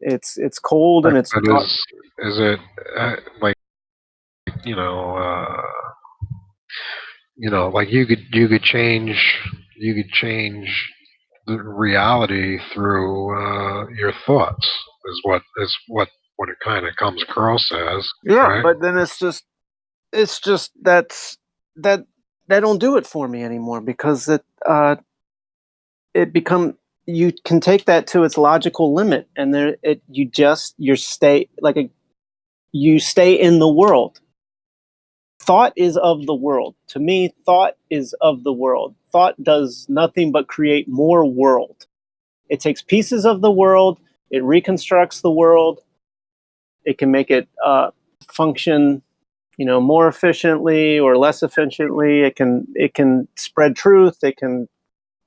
It's cold and it's But dark. is it like you know? Like you could change the reality through your thoughts is what it kind of comes across as, Yeah, right? but then it's just that they don't do it for me anymore because it become you can take that to its logical limit, and there it you stay like you stay in the world. Thought is of the world. To me, thought is of the world. Thought does nothing but create more world. It takes pieces of the world, it reconstructs the world, it can make it function, more efficiently or less efficiently. It can spread truth. It can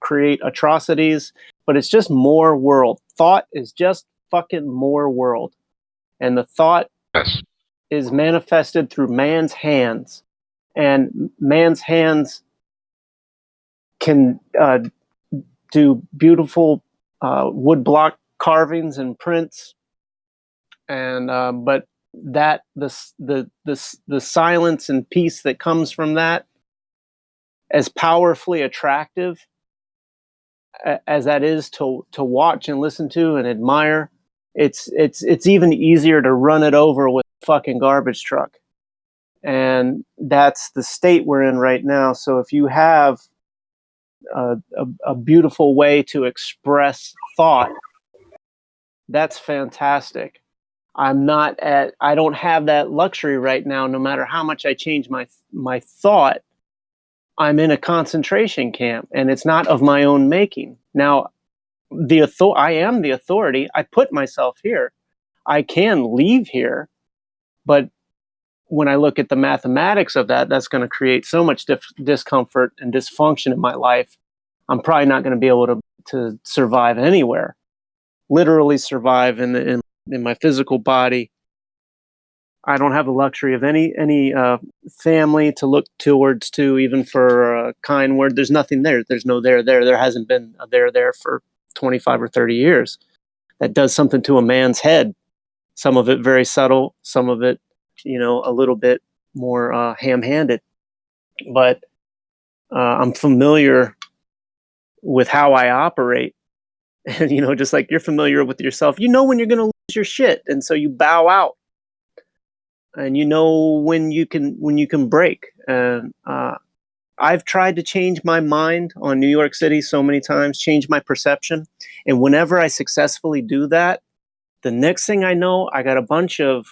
create atrocities, but it's just more world. Thought is just fucking more world, and the thought Yes. is manifested through man's hands, and man's hands can do beautiful woodblock carvings and prints, and but that the silence and peace that comes from that, as powerfully attractive as that is to watch and listen to and admire, it's even easier to run it over with a fucking garbage truck. And that's the state we're in right now. So if you have a beautiful way to express thought, that's fantastic. I don't have that luxury right now. No matter how much I change my thought, I'm in a concentration camp, and it's not of my own making. Now, I am the authority. I put myself here. I can leave here, but when I look at the mathematics of that, that's going to create so much discomfort and dysfunction in my life. I'm probably not going to be able to survive anywhere. Literally survive in my physical body. I don't have the luxury of any family to look towards to, even for a kind word. There's nothing there. There's no there there. There hasn't been a there for 25 or 30 years. That does something to a man's head. Some of it very subtle, some of it, a little bit more ham-handed. But I'm familiar with how I operate. And, just like you're familiar with yourself, when you're going to lose your shit. And so you bow out. And when you can break. And I've tried to change my mind on New York City so many times, change my perception. And whenever I successfully do that, the next thing I know, I got a bunch of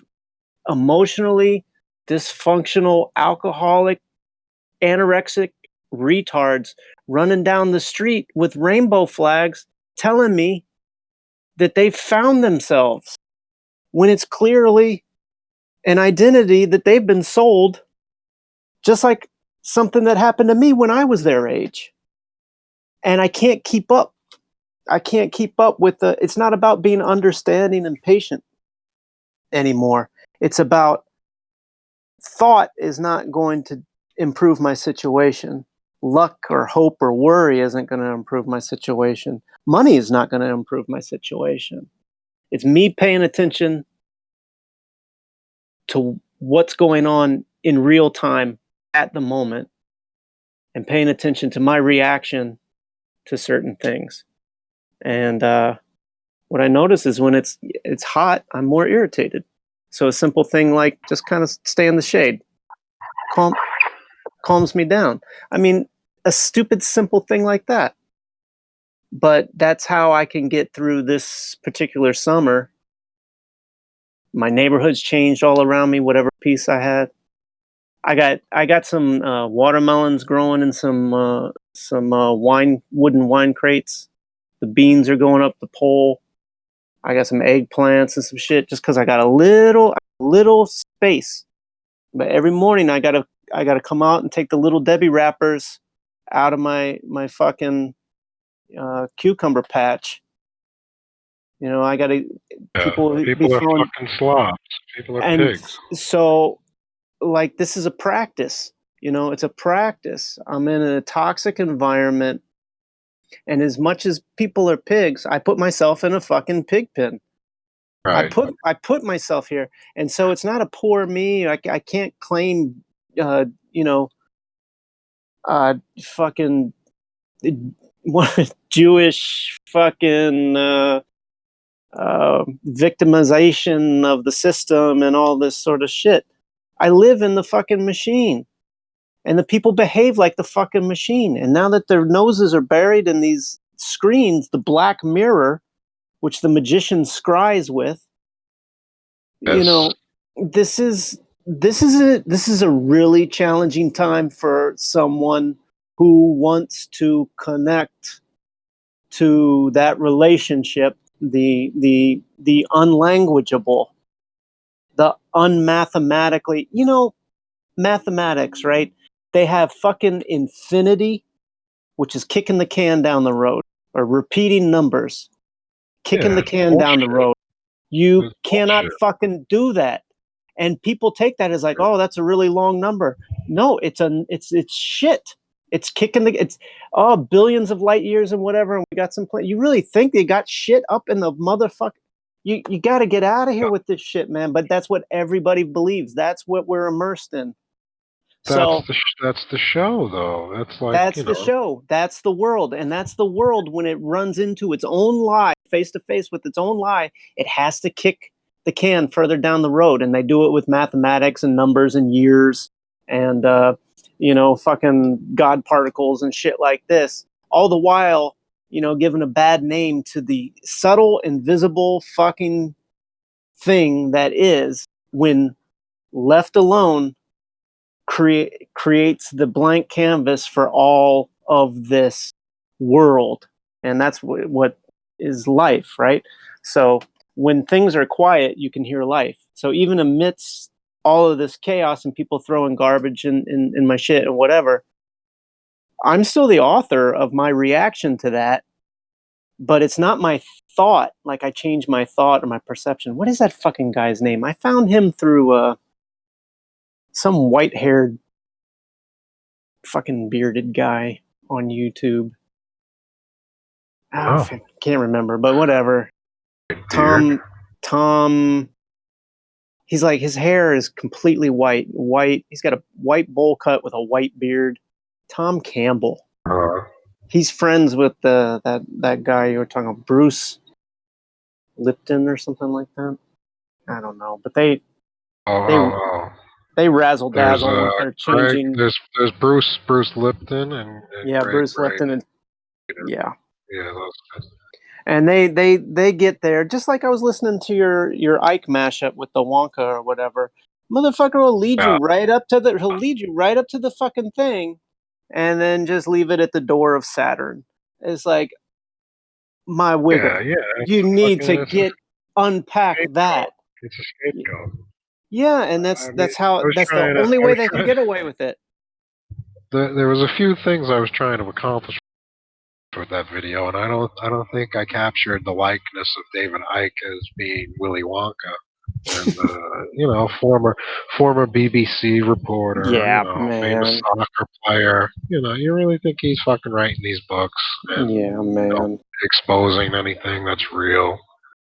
emotionally dysfunctional, alcoholic, anorexic retards running down the street with rainbow flags telling me that they've found themselves, when it's clearly an identity that they've been sold, just like something that happened to me when I was their age. And I can't keep up. I can't keep up with it's not about being understanding and patient anymore. It's about thought is not going to improve my situation. Luck or hope or worry isn't going to improve my situation. Money is not going to improve my situation. It's me paying attention to what's going on in real time at the moment and paying attention to my reaction to certain things. And what I notice is when it's hot, I'm more irritated. So a simple thing like just kind of stay in the shade calms me down. I mean, a stupid, simple thing like that. But that's how I can get through this particular summer. My neighborhood's changed all around me, whatever piece I had. I got some watermelons growing in some wooden wine crates. The beans are going up the pole. I got some eggplants and some shit just because I got a little space. But every morning I gotta come out and take the Little Debbie wrappers out of my fucking cucumber patch. I gotta people be People are throwing, fucking slobs. People are and pigs. so like this is a practice. It's a practice. I'm in a toxic environment, and as much as people are pigs, I put myself in a fucking pig pen. Right. I put myself here, and so it's not a poor me. I can't claim, you know, fucking what Jewish fucking victimization of the system and all this sort of shit. I live in the fucking machine, and the people behave like the fucking machine. And now that their noses are buried in these screens, the black mirror, which the magician scries with, Yes. this is this is a really challenging time for someone who wants to connect to that relationship, the unlanguageable, the unmathematically, mathematics, right? They have fucking infinity, which is kicking the can down the road, or repeating numbers, kicking Yeah. the can down the Bullshit. road. You It's cannot bullshit. fucking do that. And people take that as like, oh, that's a really long number. No, it's shit. It's kicking it's billions of light years and whatever, and we got some you really think they got shit up in the motherfucker? You got to get out of here with this shit, man. But that's what everybody believes. That's what we're immersed in. So That's the show, though. That's like that's the show. That's the world. And that's the world when it runs into its own lie, face to face with its own lie. It has to kick the can further down the road. And they do it with mathematics and numbers and years and, fucking God particles and shit like this. All the while, giving a bad name to the subtle, invisible fucking thing that is, when left alone, creates the blank canvas for all of this world. And that's what is life, right? So when things are quiet, you can hear life. So even amidst all of this chaos and people throwing garbage in my shit and whatever, I'm still the author of my reaction to that. but it's not my thought. Like I changed my thought or my perception. What is that fucking guy's name? I found him through some white-haired fucking bearded guy on YouTube. Oh, Can't remember, but whatever. beard. Tom. He's like, his hair is completely white. He's got a white bowl cut with a white beard. Tom Campbell. He's friends with that guy you were talking about, Bruce Lipton or something like that. I don't know, but they razzle There's dazzle with their Greg. changing. There's Bruce Lipton and Yeah, Greg Bruce Ray. Lipton and yeah. Those guys. And they get there just like I was listening to your Ike mashup with the Wonka or whatever. Motherfucker will lead you right up to the fucking thing, and then just leave it at the door of Saturn. It's like, my wiggle. You need to unpack that. It's a scapegoat. Yeah, and that's the only way they can get away with it. There was a few things I was trying to accomplish with that video, and I don't think I captured the likeness of David Icke as being Willy Wonka, and former BBC reporter, Yeah, famous soccer player. You really think he's fucking writing these books and exposing anything that's real?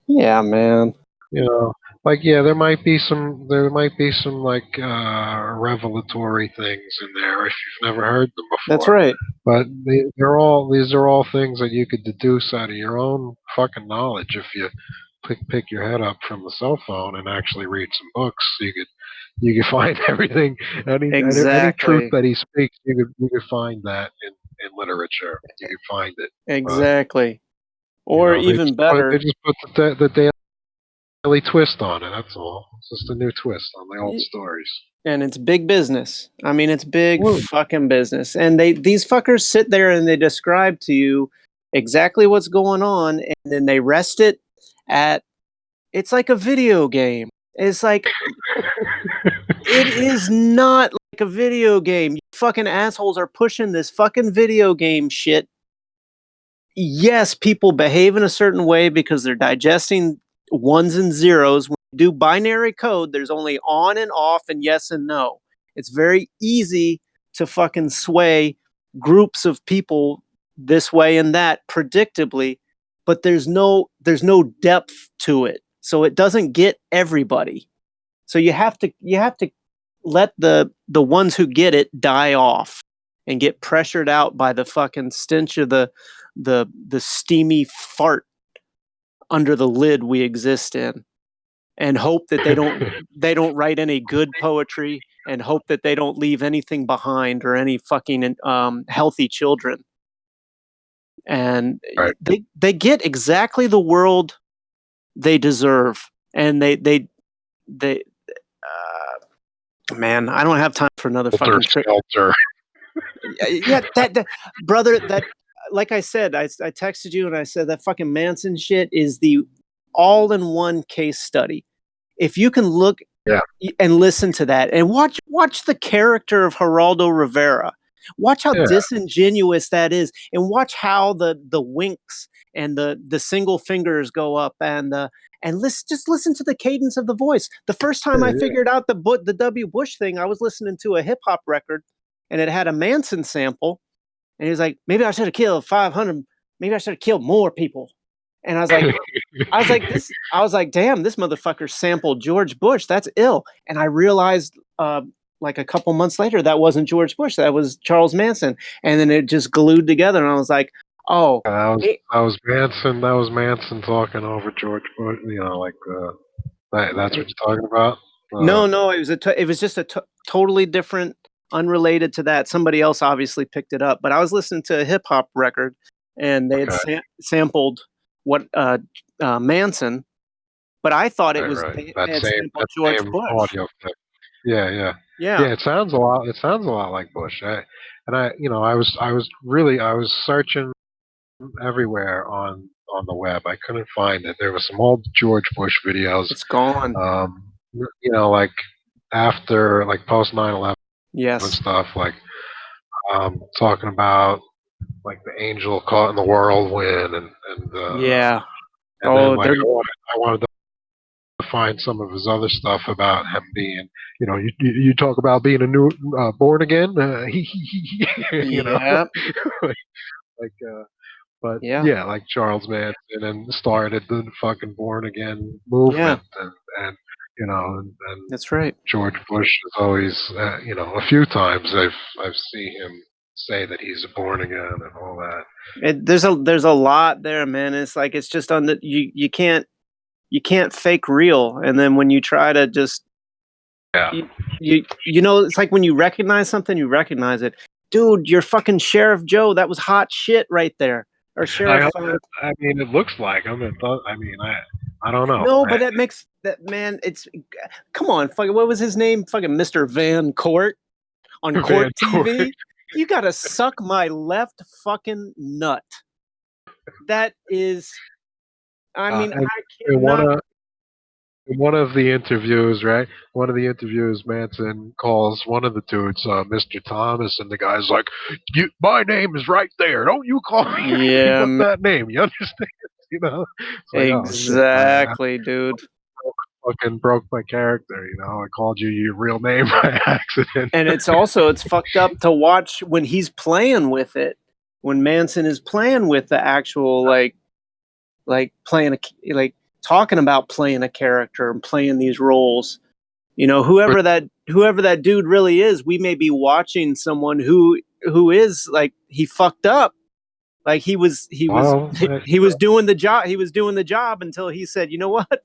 Yeah, man. There might be some like revelatory things in there if you've never heard them before. That's right. But these are all things that you could deduce out of your own fucking knowledge if you pick your head up from the cell phone and actually read some books. You could find everything, any truth that he speaks. You could find that in literature. You could find it exactly. But, even better, they just put the daily twist on it. That's all. It's just a new twist on the old stories. And it's big business. I mean, it's big fucking business. And these fuckers sit there and they describe to you exactly what's going on, and then they rest it at, it's like a video game. It's like, it is not like a video game. You fucking assholes are pushing this fucking video game shit. Yes, people behave in a certain way because they're digesting ones and zeros. When you do binary code, there's only on and off and yes and no. It's very easy to fucking sway groups of people this way and that predictably, but there's no depth to it. So it doesn't get everybody. So you have to let the ones who get it die off and get pressured out by the fucking stench of the steamy fart under the lid we exist in, and hope that they don't write any good poetry, and hope that they don't leave anything behind or any fucking healthy children. And they get exactly the world they deserve, and they man, I don't have time for another fucking trip. Yeah, that brother, that, like I said, I texted you and I said that fucking Manson shit is the all-in-one case study. If you can look and listen to that and watch the character of Geraldo Rivera, watch how disingenuous that is, and watch how the winks and the single fingers go up, and just listen to the cadence of the voice. The first time I figured out the W. Bush thing, I was listening to a hip hop record, and it had a Manson sample. And he was like, maybe I should have killed 500. Maybe I should have killed more people. And I was like, damn, this motherfucker sampled George Bush. That's ill. And I realized, like a couple months later, that wasn't George Bush. That was Charles Manson. And then it just glued together. And I was like, oh, that was Manson. That was Manson talking over George Bush. That's what you're talking about. No, it was just a totally different, unrelated to that. Somebody else obviously picked it up, but I was listening to a hip hop record, and they had sampled what Manson, but I thought it was they had sampled George Bush. Audio clip. Yeah. It sounds a lot like Bush. I was searching everywhere on the web. I couldn't find it. There was some old George Bush videos. It's gone. Like after, like post 9/11. Yes. And stuff, like talking about like the angel caught in the whirlwind, Yeah. and then Oh, like I wanted to find some of his other stuff about him being, you talk about being a new born again, you know, yeah. like but Yeah. yeah, like Charles Manson and started the fucking born again Yeah. movement, and That's right. George Bush is always, a few times I've seen him say that he's born again and all that. There's a lot there, man. It's like it's just on the you can't fake real, and then when you try to just Yeah. it's like when you recognize something, you recognize it. Dude, you're fucking Sheriff Joe. That was hot shit right there. Or I Sheriff. I mean, it looks like him. I mean, I don't know. No, but that makes that man. It's come on, fucking. What was his name? Fucking Mr. Van Court on Court Van TV. You gotta suck my left fucking nut. That is. I mean, and I in one cannot. of in one of the interviews, right? One of the interviews, Manson calls one of the dudes, Mr. Thomas, and the guy's like, my name is right there. Don't you call me anything Yeah, but that name. You understand? It's like, oh shit, I exactly, dude. fucking broke my character. I called you your real name by accident. And it's fucked up to watch when he's playing with it. When Manson is playing with the actual playing like talking about playing a character and playing these roles. Whoever that dude really is, we may be watching someone who is like he fucked up. Like Well, he was doing the job. He was doing the job until he said, "You know what?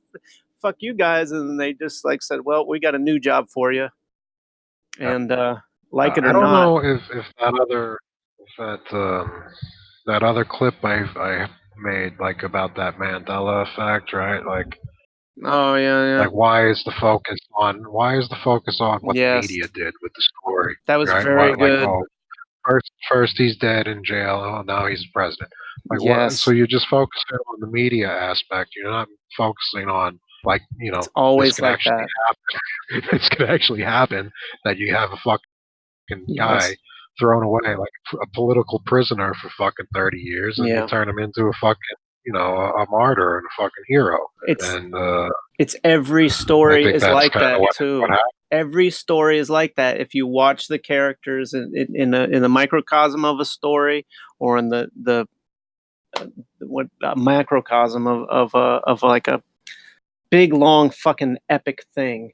Fuck you guys," and they just like said, "Well, we got a new job for you." And like it or I don't not, know if that other clip I made, like, about that Mandela effect, right? oh yeah, yeah, Why is the focus on what the yes, media did with the story, that was right? very What, like, good. oh, first he's dead in jail, oh, now he's president. Like, what? So Yes, you're just focusing on the media aspect. You're not focusing on, like, it's this always could like actually that. happen. This could actually happen, that you have a fucking guy Yes, thrown away like a political prisoner for fucking 30 years, and you yeah. turn him into a fucking, a martyr and a fucking hero. It's And it's every I story think is that's like kind of that what too. happened. Every story is like that. If you watch the characters in the microcosm of a story, or in the what macrocosm of like a big long fucking epic thing,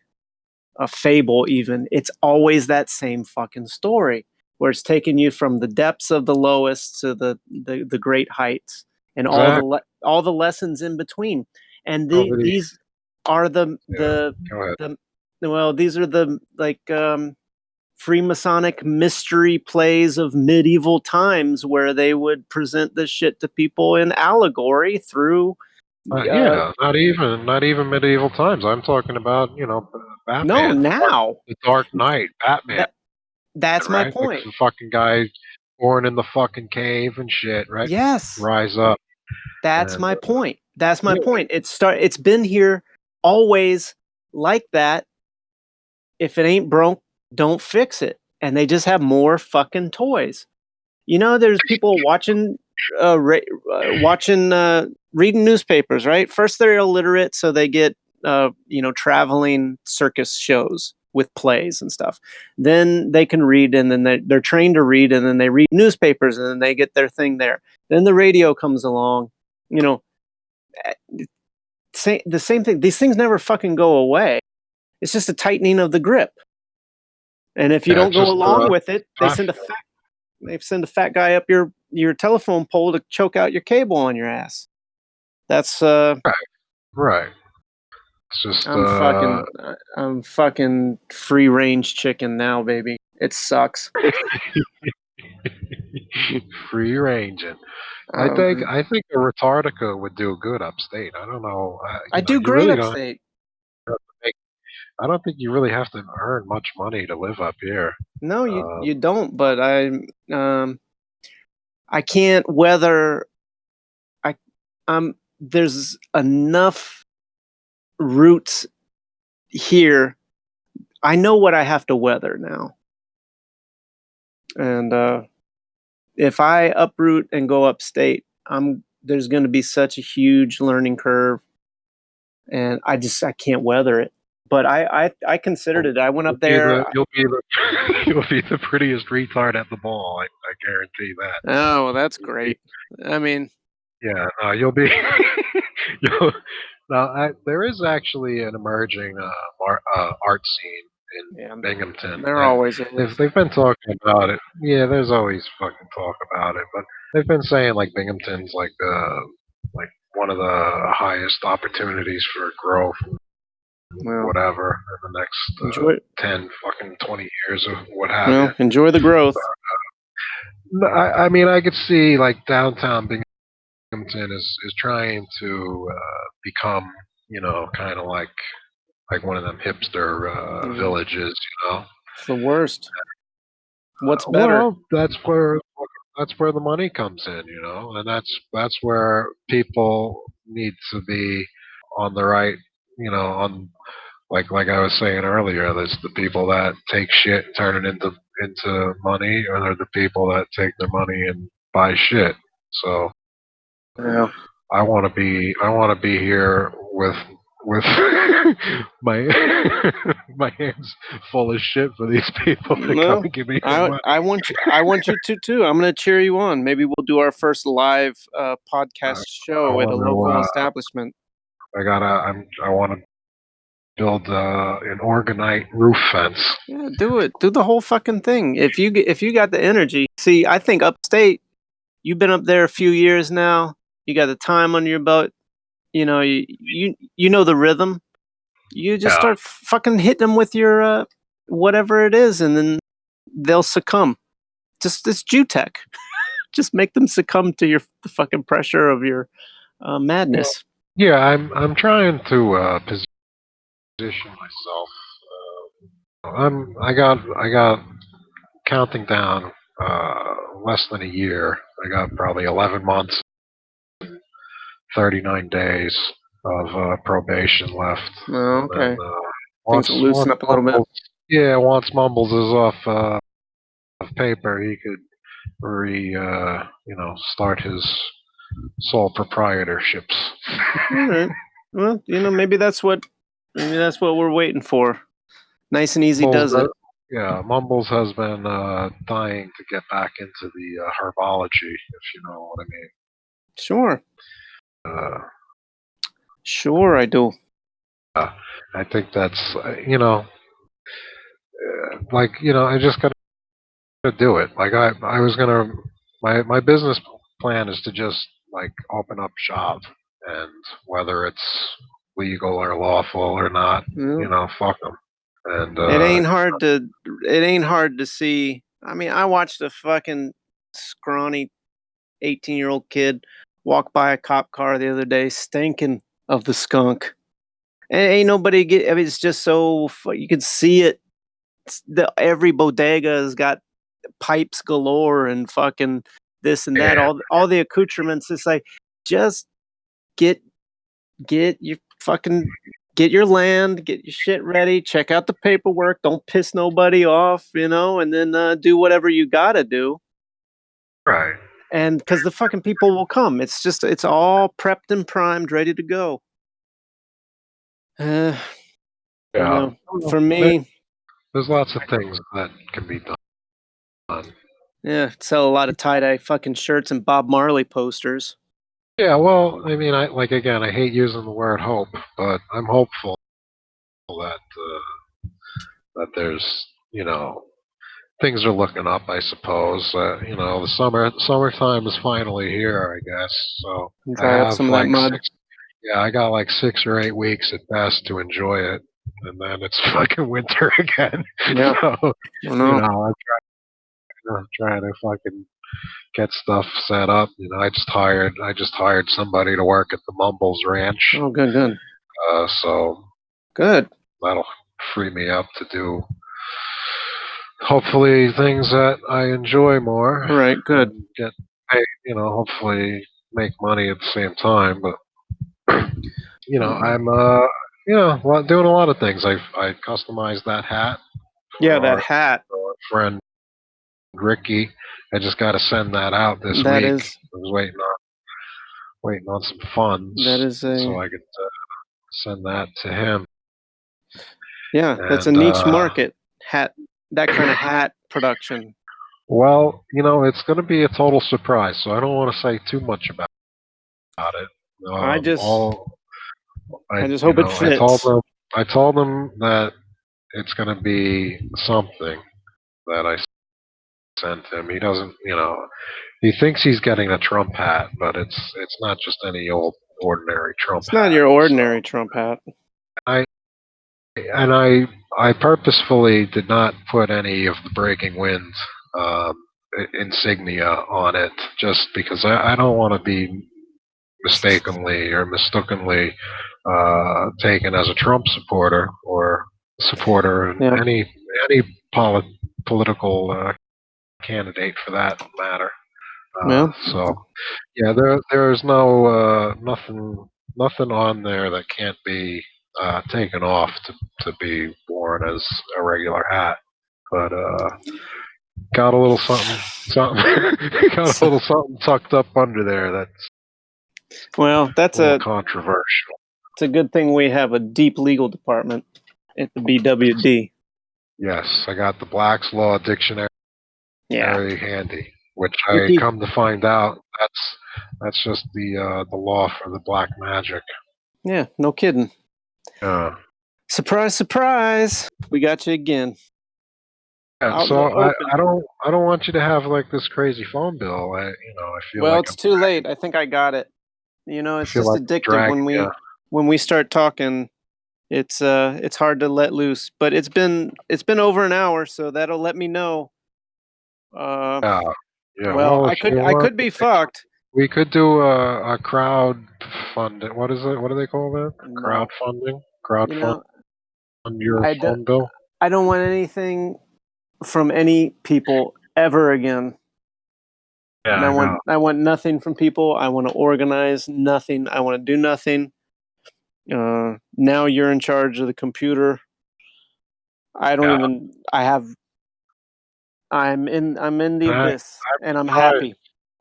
a fable even, it's always that same fucking story where it's taking you from the depths of the lowest to the great heights, and Exactly. all the lessons in between. And Nobody. these are Yeah. Go ahead. the well, these are the Freemasonic mystery plays of medieval times where they would present this shit to people in allegory through uh, Yeah, not even medieval times. I'm talking about, no, Batman, now the Dark Knight, Batman, that that's my right? Like point. the fucking guy born in the fucking cave and shit, right? Yes, Rise up that's and my point. That's my yeah, point. It's been here always like that. If it ain't broke, don't fix it. And they just have more fucking toys. There's people reading newspapers, right? First they're illiterate, so they get traveling circus shows with plays and stuff. Then they can read, and then they're trained to read, and then they read newspapers, and then they get their thing there. Then the radio comes along. You know, the same thing. These things never fucking go away. It's just a tightening of the grip. And if you yeah, don't it's go just along with it, not they send a fat guy up your telephone pole to choke out your cable on your ass. That's right. Right. It's just I'm fucking free range chicken now, baby. It sucks. free ranging. Um, I think a Retardica would do good upstate. I don't know. I do You great really don't. upstate. Make, I don't think you really have to earn much money to live up here. No, you Uh, you don't. But I can't weather. I there's enough roots here. I know what I have to weather now, and if I uproot and go upstate, there's going to be such a huge learning curve, and I can't weather it. But I considered it. I went up there. You'll be the prettiest retard at the ball. I guarantee that. Oh, well, that's great. I mean, yeah, no, you'll be. There is actually an emerging art scene in Binghamton. There always is. They've been talking about it. Yeah, there's always fucking talk about it, but they've been saying like Binghamton's like one of the highest opportunities for growth. Whatever in the next 10 fucking 20 years of what have you. Enjoy the growth. I mean, I could see like downtown Binghamton is trying to become, kind of like one of them hipster villages, It's the worst. What's better? Well, that's where the money comes in, and that's where people need to be on the right, on like I was saying earlier. There's the people that take shit and turn it into money, or they're the people that take their money and buy shit. So yeah. I want to be here with my my hands full of shit for these people to come and give me money. I want you to too. I'm going to cheer you on. Maybe we'll do our first live podcast show at a local establishment. I want to build an orgonite roof fence. Yeah, do it. Do the whole fucking thing. If you got the energy. See, I think upstate, you've been up there a few years now. You got the time under your belt. You know the rhythm. You just start fucking hitting them with your whatever it is, and then they'll succumb. Just this Jutech. Just make them succumb to the fucking pressure of your madness. Well, yeah, I'm trying to position myself. I got counting down less than a year. I got probably 11 months, 39 days of probation left. Oh, okay. And, things will loosen up a little bit. Yeah, once Mumbles is off of paper, he could start his sole proprietorships. All right. Well, maybe that's what we're waiting for. Nice and easy does it. Yeah, Mumbles has been dying to get back into the herbology, if you know what I mean. Sure. Sure, I do. I think that's I just got to do it. Like I was gonna, my business plan is to just like open up shop, and whether it's legal or lawful or not, fuck them. And it ain't hard to see. I mean, I watched a fucking scrawny 18-year-old kid walk by a cop car the other day, stinking of the skunk. And ain't nobody it's just so you can see it. Every bodega has got pipes galore and fucking this and that. All the accoutrements. It's like, just get your land, get your shit ready, check out the paperwork, don't piss nobody off, and then do whatever you gotta do. Right. And because the fucking people will come. It's all prepped and primed, ready to go. For me, there's lots of things that can be done. Yeah, sell a lot of tie-dye fucking shirts and Bob Marley posters. Yeah, well, I mean, I hate using the word hope, but I'm hopeful that that there's, things are looking up, I suppose. The summertime is finally here, I guess. So dry up some of that mud. I got like 6 or 8 weeks at best to enjoy it, and then it's fucking winter again. Yeah. So, I'm trying to fucking get stuff set up. I just hired somebody to work at the Mumbles Ranch. Oh, good. So good. That'll free me up to do hopefully things that I enjoy more. Right, good. Get paid, hopefully make money at the same time. But I'm doing a lot of things. I customized that hat. Yeah, that hat. Our friend Ricky I just got to send that out this That week. is I was waiting on some funds so I could send that to him. that's a And niche market. That kind of hat production. well, it's going to be a total surprise, so I don't want to say too much about it. I just hope it I told fits. them that it's going to be something that I sent him. He doesn't, he thinks he's getting a Trump hat, but it's not just any old ordinary Trump It's not hat. your ordinary So Trump hat. I purposefully did not put any of the breaking wind um, insignia on it, just because I don't want to be mistakenly or mistakenly taken as a Trump supporter or supporter in Yeah. any political candidate for that matter. Well, So yeah, there's no nothing on there that can't be taken off to be worn as a regular hat. But got a little something got a little something tucked up under there that's that's a little a controversial. it's a good thing we have a deep legal department at the BWD. Yes, I got the Black's Law Dictionary Yeah. handy, which We I keep come to find out that's just the law for the black magic. Yeah, no kidding. Yeah. Surprise, surprise. We got you again. Yeah, Out in so the open. I don't want you to have like this crazy phone bill. I feel Well, like it's too late. I think I got it. It's just I'm addictive dragging you. when we start talking. It's hard to let loose. But it's been over an hour, so that'll let me know. Yeah, yeah. Well, Well, if you I want, could be fucked. we could do a crowd funding. What is it? What do they call that? No. Crowdfunding. You know, Fund your I don't phone bill. I don't want anything from any people ever again. Yeah, And I know. I want nothing from people. I want to organize nothing. I want to do nothing. Now you're in charge of the computer. I don't Yeah, even. I'm in the I'm abyss, and I'm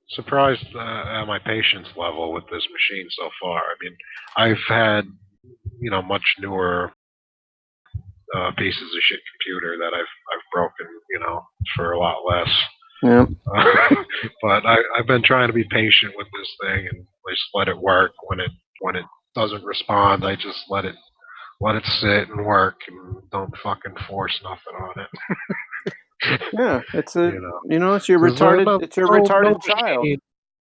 surprised happy. at my patience level with this machine so far. I mean, I've had much newer pieces of shit computer that I've broken for a lot less. Yeah. But I've been trying to be patient with this thing and just let it work. When it doesn't respond, I just let it sit and work and don't fucking force nothing on it. Yeah. It's you know, it's your because retarded. no, It's your no retarded child. machine,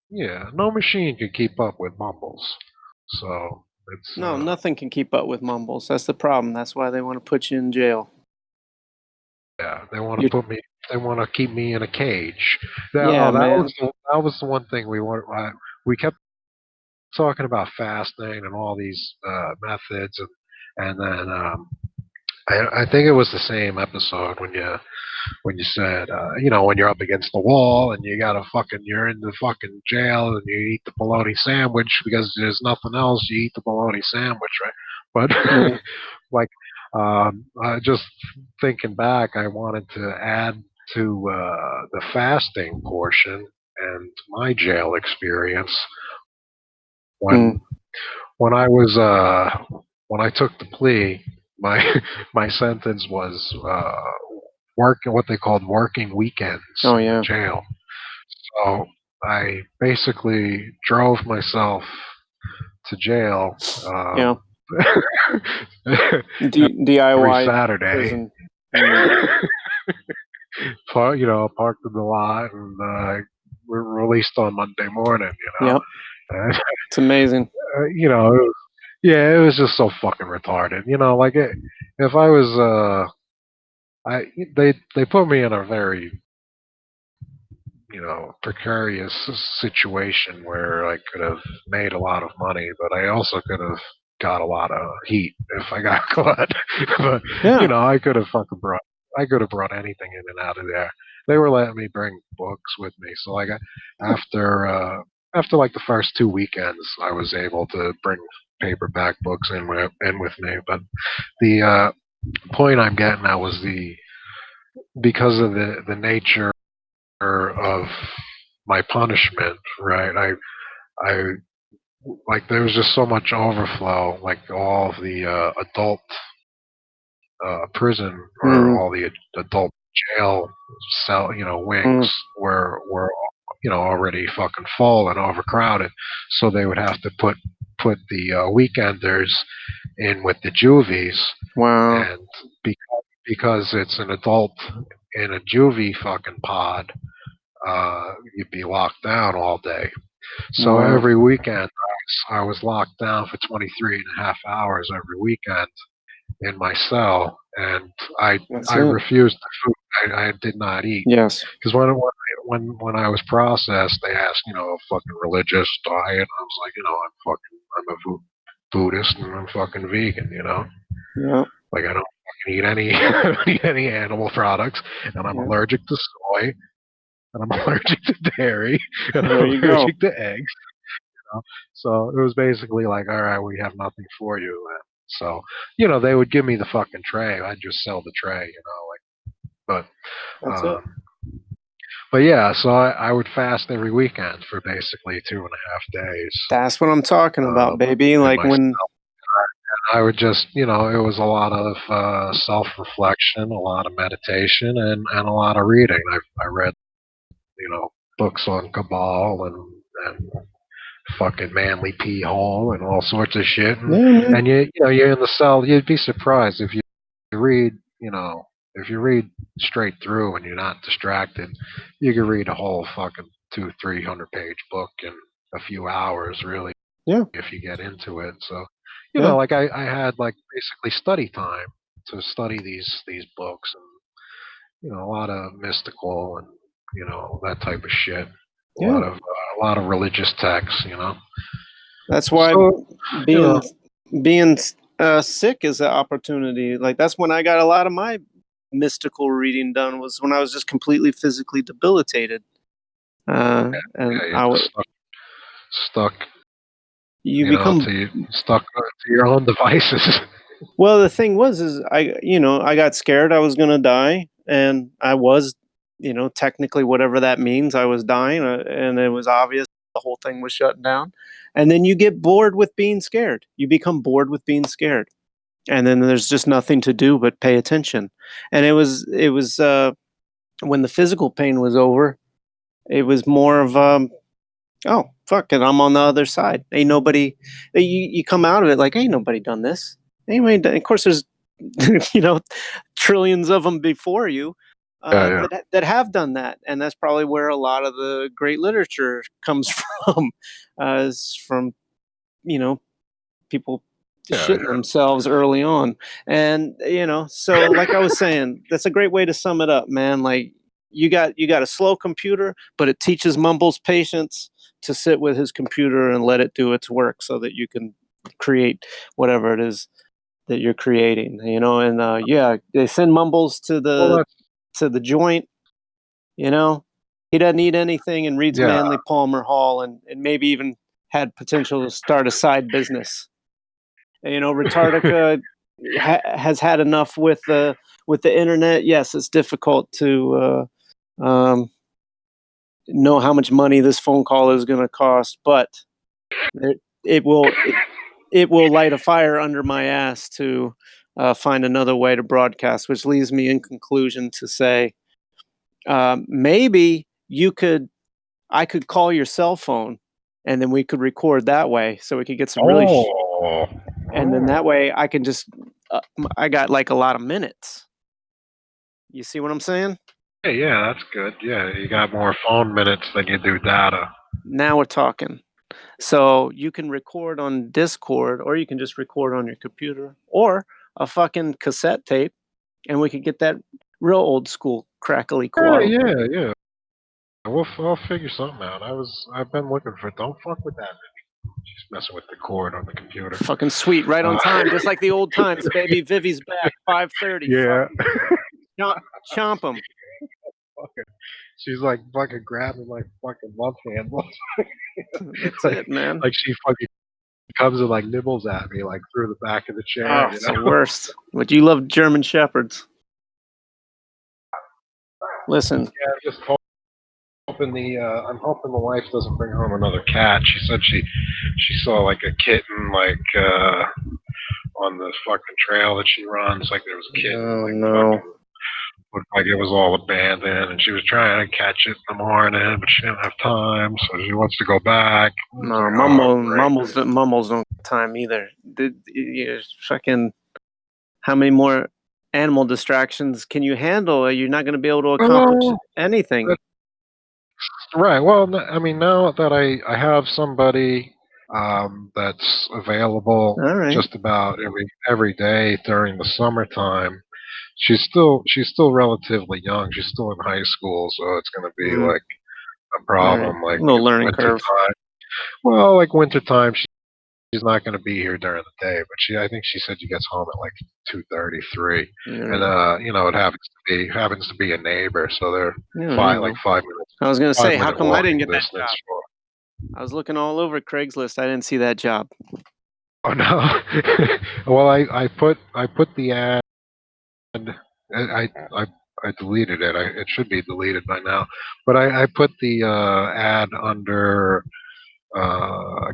yeah, no machine can keep up with Mumbles. So it's No, nothing can keep up with Mumbles. That's the problem. That's why they want to put you in jail. yeah, they want to You, put me. They want to keep me in a cage. yeah, man. That was the one thing we want. We kept talking about fasting and all these methods, and then I think it was the same episode when you said when you're up against the wall and you're in the fucking jail and you eat the bologna sandwich because there's nothing else. You eat the bologna sandwich, right? But Yeah. like just thinking back, I wanted to add to the fasting portion and my jail experience Mm. when when I was when I took the plea, my my sentence was working what they called working weekends Oh in the yeah. jail. So I basically drove myself to jail Yeah. every DIY Saturday. prison. Mm. Parked in the lot and we're released on Monday morning. Yep. And, It's amazing. it was, yeah, it was just so fucking retarded. If I was, they put me in a very, precarious situation where I could have made a lot of money, but I also could have got a lot of heat if I got caught. But Yeah. I could have brought anything in and out of there. They were letting me bring books with me, so like after like the first 2 weekends, I was able to bring paperback books in with me. But the point I'm getting at was because of the nature of my punishment, right? I like there was just so much overflow, like all of the adult prison or Mm, all the adult jail cell, wings mm, were already fucking full and overcrowded, so they would have to put the weekenders in with the juvies, wow. and because it's an adult in a juvie fucking pod, you'd be locked down all day. So Wow. every weekend, I was locked down for 23 and a half hours every weekend in my cell, and That's I it. refused the food. I did not eat Yes. because when I was processed, they asked, a fucking religious diet. I was like, I'm a Buddhist and I'm fucking vegan. Yeah. Like I don't fucking eat any eat any animal products, and I'm Yeah. allergic to soy, and I'm allergic to dairy, and There I'm you go. allergic to eggs. So it was basically like, all right, we have nothing for you. And so, they would give me the fucking tray. I'd just sell the tray, That's it. um, but yeah, so I would fast every weekend for basically 2.5 days. That's what I'm talking Um, about, baby. in Like my, when, I would just, it was a lot of self-reflection, a lot of meditation, and a lot of reading. I read, books on Cabal and fucking manly pee hole and all sorts of shit. And, yeah, man. and you're in the cell. You'd be surprised if you read, if you read straight through and you're not distracted, you can read a whole fucking 200-300 page book in a few hours, really, Yeah. if you get into it. So, Yeah. like I had like basically study time to study these books, and a lot of mystical and that type of shit. Yeah. A lot of religious texts. That's why So, you being know, being sick is an opportunity. Like that's when I got a lot of my mystical reading done. Was when I was just completely physically debilitated. And yeah, you're I just would stuck, you become stuck to your own devices. well. The thing was, is I got scared I was gonna die, and I was, technically whatever that means. I was dying, and it was obvious the whole thing was shutting down. And then you get bored with being scared. You become bored with being scared, and then there's just nothing to do but pay attention. And it was when the physical pain was over, it was more of oh fuck it, I'm on the other side. Ain't nobody. You come out of it like ain't nobody done this. Anyway, of course there's you know trillions of them before you Yeah, yeah, that have done that, and that's probably where a lot of the great literature comes from, is from you know people yeah, shitting themselves early on. And so like I was saying, that's a great way to sum it up, man. Like you got a slow computer, but it teaches Mumbles patience to sit with his computer and let it do its work so that you can create whatever it is that you're creating. And yeah, they send Mumbles to well, the joint. you know he doesn't eat anything and reads yeah, Manly Palmer Hall, and maybe even had potential to start a side business. Retardica has had enough with the internet. Yes, it's difficult to know how much money this phone call is going to cost, but it will it will light a fire under my ass to find another way to broadcast, which leads me in conclusion to say maybe I could call your cell phone, and then we could record that way, so we could get some really oh, and then oh, that way I can just I got like a lot of minutes. You see what I'm saying? yeah, that's good. Yeah, you got more phone minutes than you do data. Now we're talking. So you can record on Discord, or you can just record on your computer, or a fucking cassette tape, and we could get that real old school crackly Yeah, quality. yeah, yeah. I'll figure something out. I've been looking for. Don't fuck with that. She's messing with the cord on the computer. Fucking sweet, right on Uh, time, just like the old times, baby. Vivi's back, 5:30. Fuck yeah. 'em. Chomp them. She's like fucking grabbing like fucking love handles. That's like it, man. like she fucking comes and like nibbles at me like through the back of the Oh, chair. it's the worst. But you love German shepherds. Listen, Yeah, just hoping the wife doesn't bring home another cat. She said she saw like a kitten on the fucking trail that she runs. Like there was a kitten Oh like no. fucking looked like it was all abandoned, and she was trying to catch it in the morning, but she didn't have time, so she wants to go back. No, Like, oh, great. Mumbles don't have time either. Fucking how many more animal distractions can you handle? You're not going to be able to accomplish Well, anything. right. Well, I mean, now that I have somebody that's available All right. just about every day during the summertime, she's still relatively young. She's still in high school, so it's going to be Mm, like a all right. problem. Like Little in learning winter curve. time. Well, like winter time, she's not going to be here during the day, but I think she said she gets home at like 2:33, and Mm, it happens to be a neighbor, so they're there you go. 5 minutes I was going to say, how come I didn't walking get that distance. job? I was looking all over Craigslist. I didn't see that job. Oh no! Well, I put the ad. I deleted it. It should be deleted by now. But I put the ad under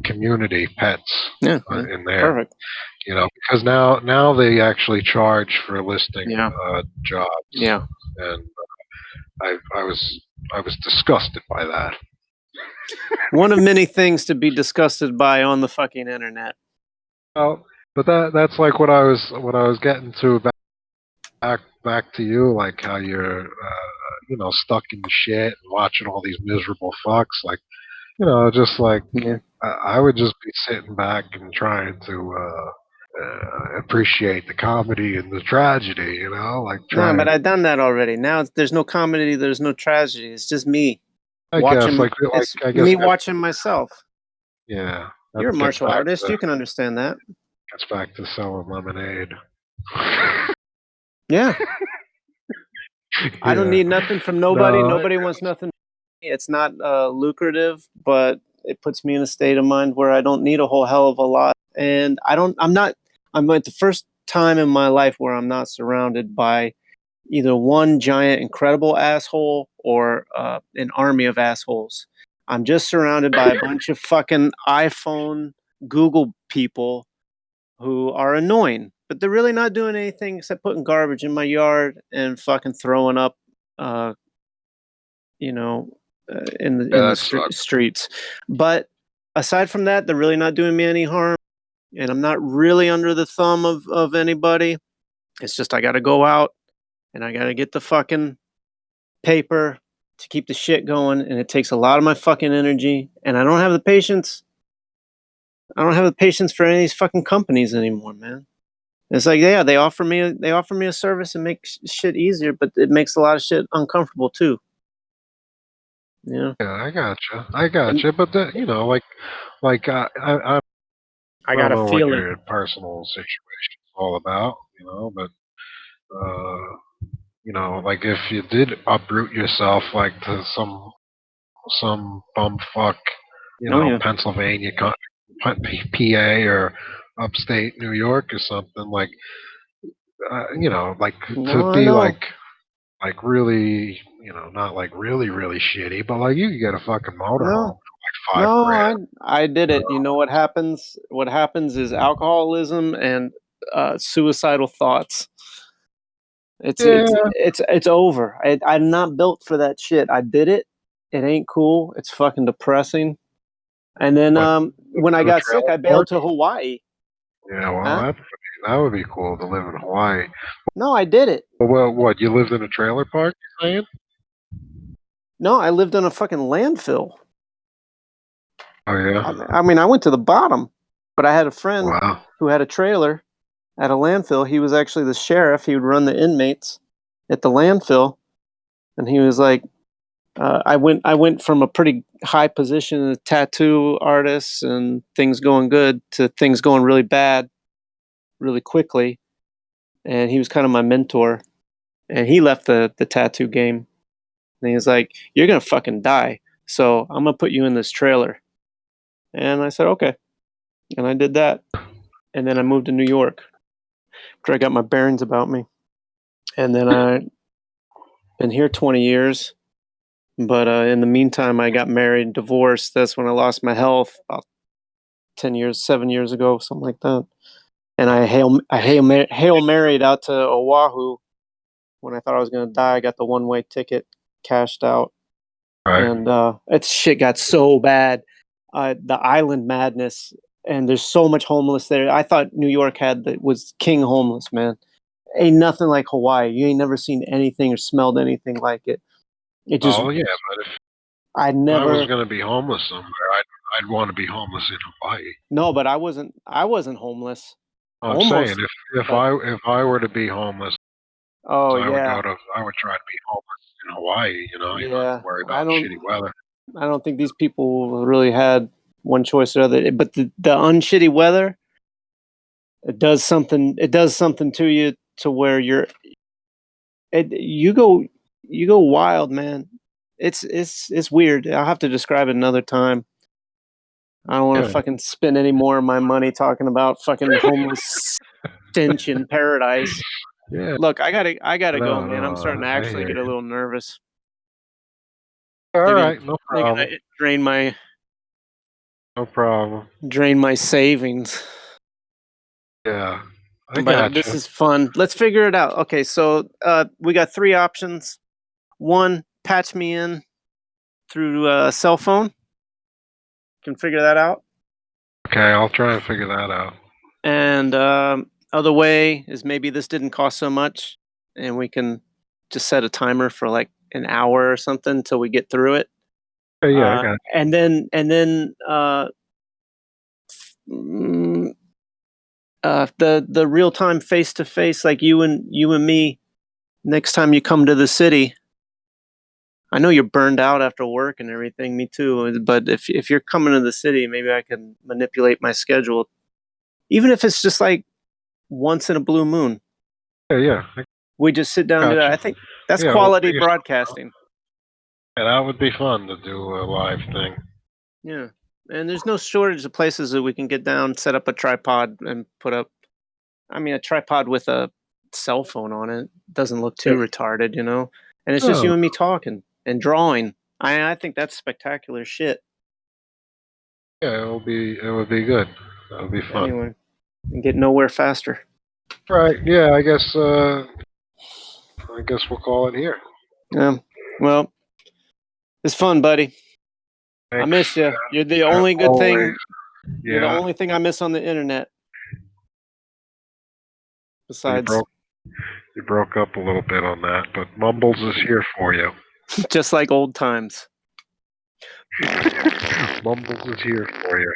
community pets Yeah, in there. perfect. Because now they actually charge for listing Yeah, jobs, yeah. and I was disgusted by that. One of many things to be disgusted by on the fucking internet. Well, but that's like what I was getting to back to you, like how you're stuck in shit and watching all these miserable fucks, like just like Yeah. I would just be sitting back and trying to appreciate the comedy and the tragedy, like No, but trying. I've done that already. Now there's no comedy, there's no tragedy. It's just me I guess watching. like It's I guess me that, watching myself. yeah, that You're a gets martial back artist. to You can understand that. selling lemonade. Yeah. I don't Yeah, need nothing from nobody. no, Nobody wants nothing. It's not lucrative, but it puts me in a state of mind where I don't need a whole hell of a lot. And I'm at the first time in my life where I'm not surrounded by either one giant, incredible asshole or an army of assholes. I'm just surrounded by a bunch of fucking iPhone, Google people who are annoying, but they're really not doing anything except putting garbage in my yard and fucking throwing up, uh, you know, yeah, in the that sucks. streets. But aside from that, they're really not doing me any harm, and I'm not really under the thumb of anybody. It's just I got to go out and I got to get the fucking paper to keep the shit going, and it takes a lot of my fucking energy, and I don't have the patience. I don't have the patience for any of these fucking companies anymore, man. It's like, yeah, they offer me a service and make shit easier, but it makes a lot of shit uncomfortable too. Yeah, Yeah, I gotcha. But like I I don't gotta know what feel it. your personal situation is all about, but like if you did uproot yourself like to some bumfuck, Oh yeah. Pennsylvania, PA, or upstate New York or something, like like to No, I be know. like really, not like really really shitty, but like you could get a fucking motorhome No, for like 5 grand. no, I did it. You know what happens? What happens is alcoholism and suicidal thoughts. Yeah, It's over. I'm not built for that shit. I did it. It ain't cool. It's fucking depressing. And then what, when I in a got sick, trailer I bailed park. to Hawaii. Yeah, well, Huh? that would be cool to live in Hawaii. No, I did it. Well, what, you lived in a trailer park, you saying? No, I lived in a fucking landfill. Oh yeah. I mean, I went to the bottom, but I had a friend Wow. who had a trailer at a landfill. He was actually the sheriff. He would run the inmates at the landfill, and he was like, I went from a pretty high position as a tattoo artist and things going good to things going really bad really quickly. And he was kind of my mentor. And he left the tattoo game. And he was like, "You're gonna fucking die. So I'm gonna put you in this trailer." And I said, "Okay." And I did that. And then I moved to New York after I got my bearings about me. And then I been here 20 years. But in the meantime, I got married, divorced. That's when I lost my health about 7 years ago, something like that. And I hail married out to Oahu. When I thought I was gonna die, I got the one-way ticket, cashed out, Right. and it shit got so bad. The island madness, and there's so much homeless there. I thought New York was king homeless, man. Ain't nothing like Hawaii. You ain't never seen anything or smelled anything like it. It just, Oh yeah, but if I I was never. going to be homeless somewhere, I'd want to be homeless in Hawaii. No, but I wasn't. I wasn't homeless. I'm saying Almost, if but I were to be homeless, oh I would yeah, I would try to be homeless in Hawaii. You know, you don't have to yeah. worry about shitty weather. I don't think these people really had one choice or other. But the unshitty weather, it does something. It does something to you to where you go wild, man. It's weird. I'll have to describe it another time. I don't want to Yeah, fucking spend any more of my money talking about fucking homeless stench in paradise. yeah. Look, I gotta go, No, man. I'm starting to I actually hear get a you. little nervous. All They're gonna right, no they're gonna problem. No problem. drain my savings. Yeah, I But got this you. is fun. Let's figure it out. Okay, so we got three options. One, patch me in through a cell phone. Can figure that out. Okay, I'll try and figure that out. And other way is maybe this didn't cost so much, and we can just set a timer for like an hour or something until we get through it. Okay, yeah, I got And then mm, the real time face to face, like you and me, next time you come to the city. I know you're burned out after work and everything. Me too. But if you're coming to the city, maybe I can manipulate my schedule, even if it's just like once in a blue moon. you. Yeah, I We just sit down and do got that. you. I think that's Yeah, we'll quality figure something out. broadcasting. Yeah, that would be fun to do a live thing. Yeah. And there's no shortage of places that we can get down, set up a tripod, and put up. I mean, a tripod with a cell phone on it doesn't look Yeah. too retarded, you know? And it's just Oh, you and me talking and drawing. I think that's spectacular shit. yeah, it would be good. That would be fun. Anyway, and get nowhere faster. Right. Yeah, I guess we'll call it here. Yeah. Well, it's fun, buddy. I Thanks. miss you. You're the only good Always. thing. You're the Yeah. only thing I miss on the internet. You Besides, broke you broke up a little bit on that, but Mumbles is here for you. just like old times. Mumbles is here for you.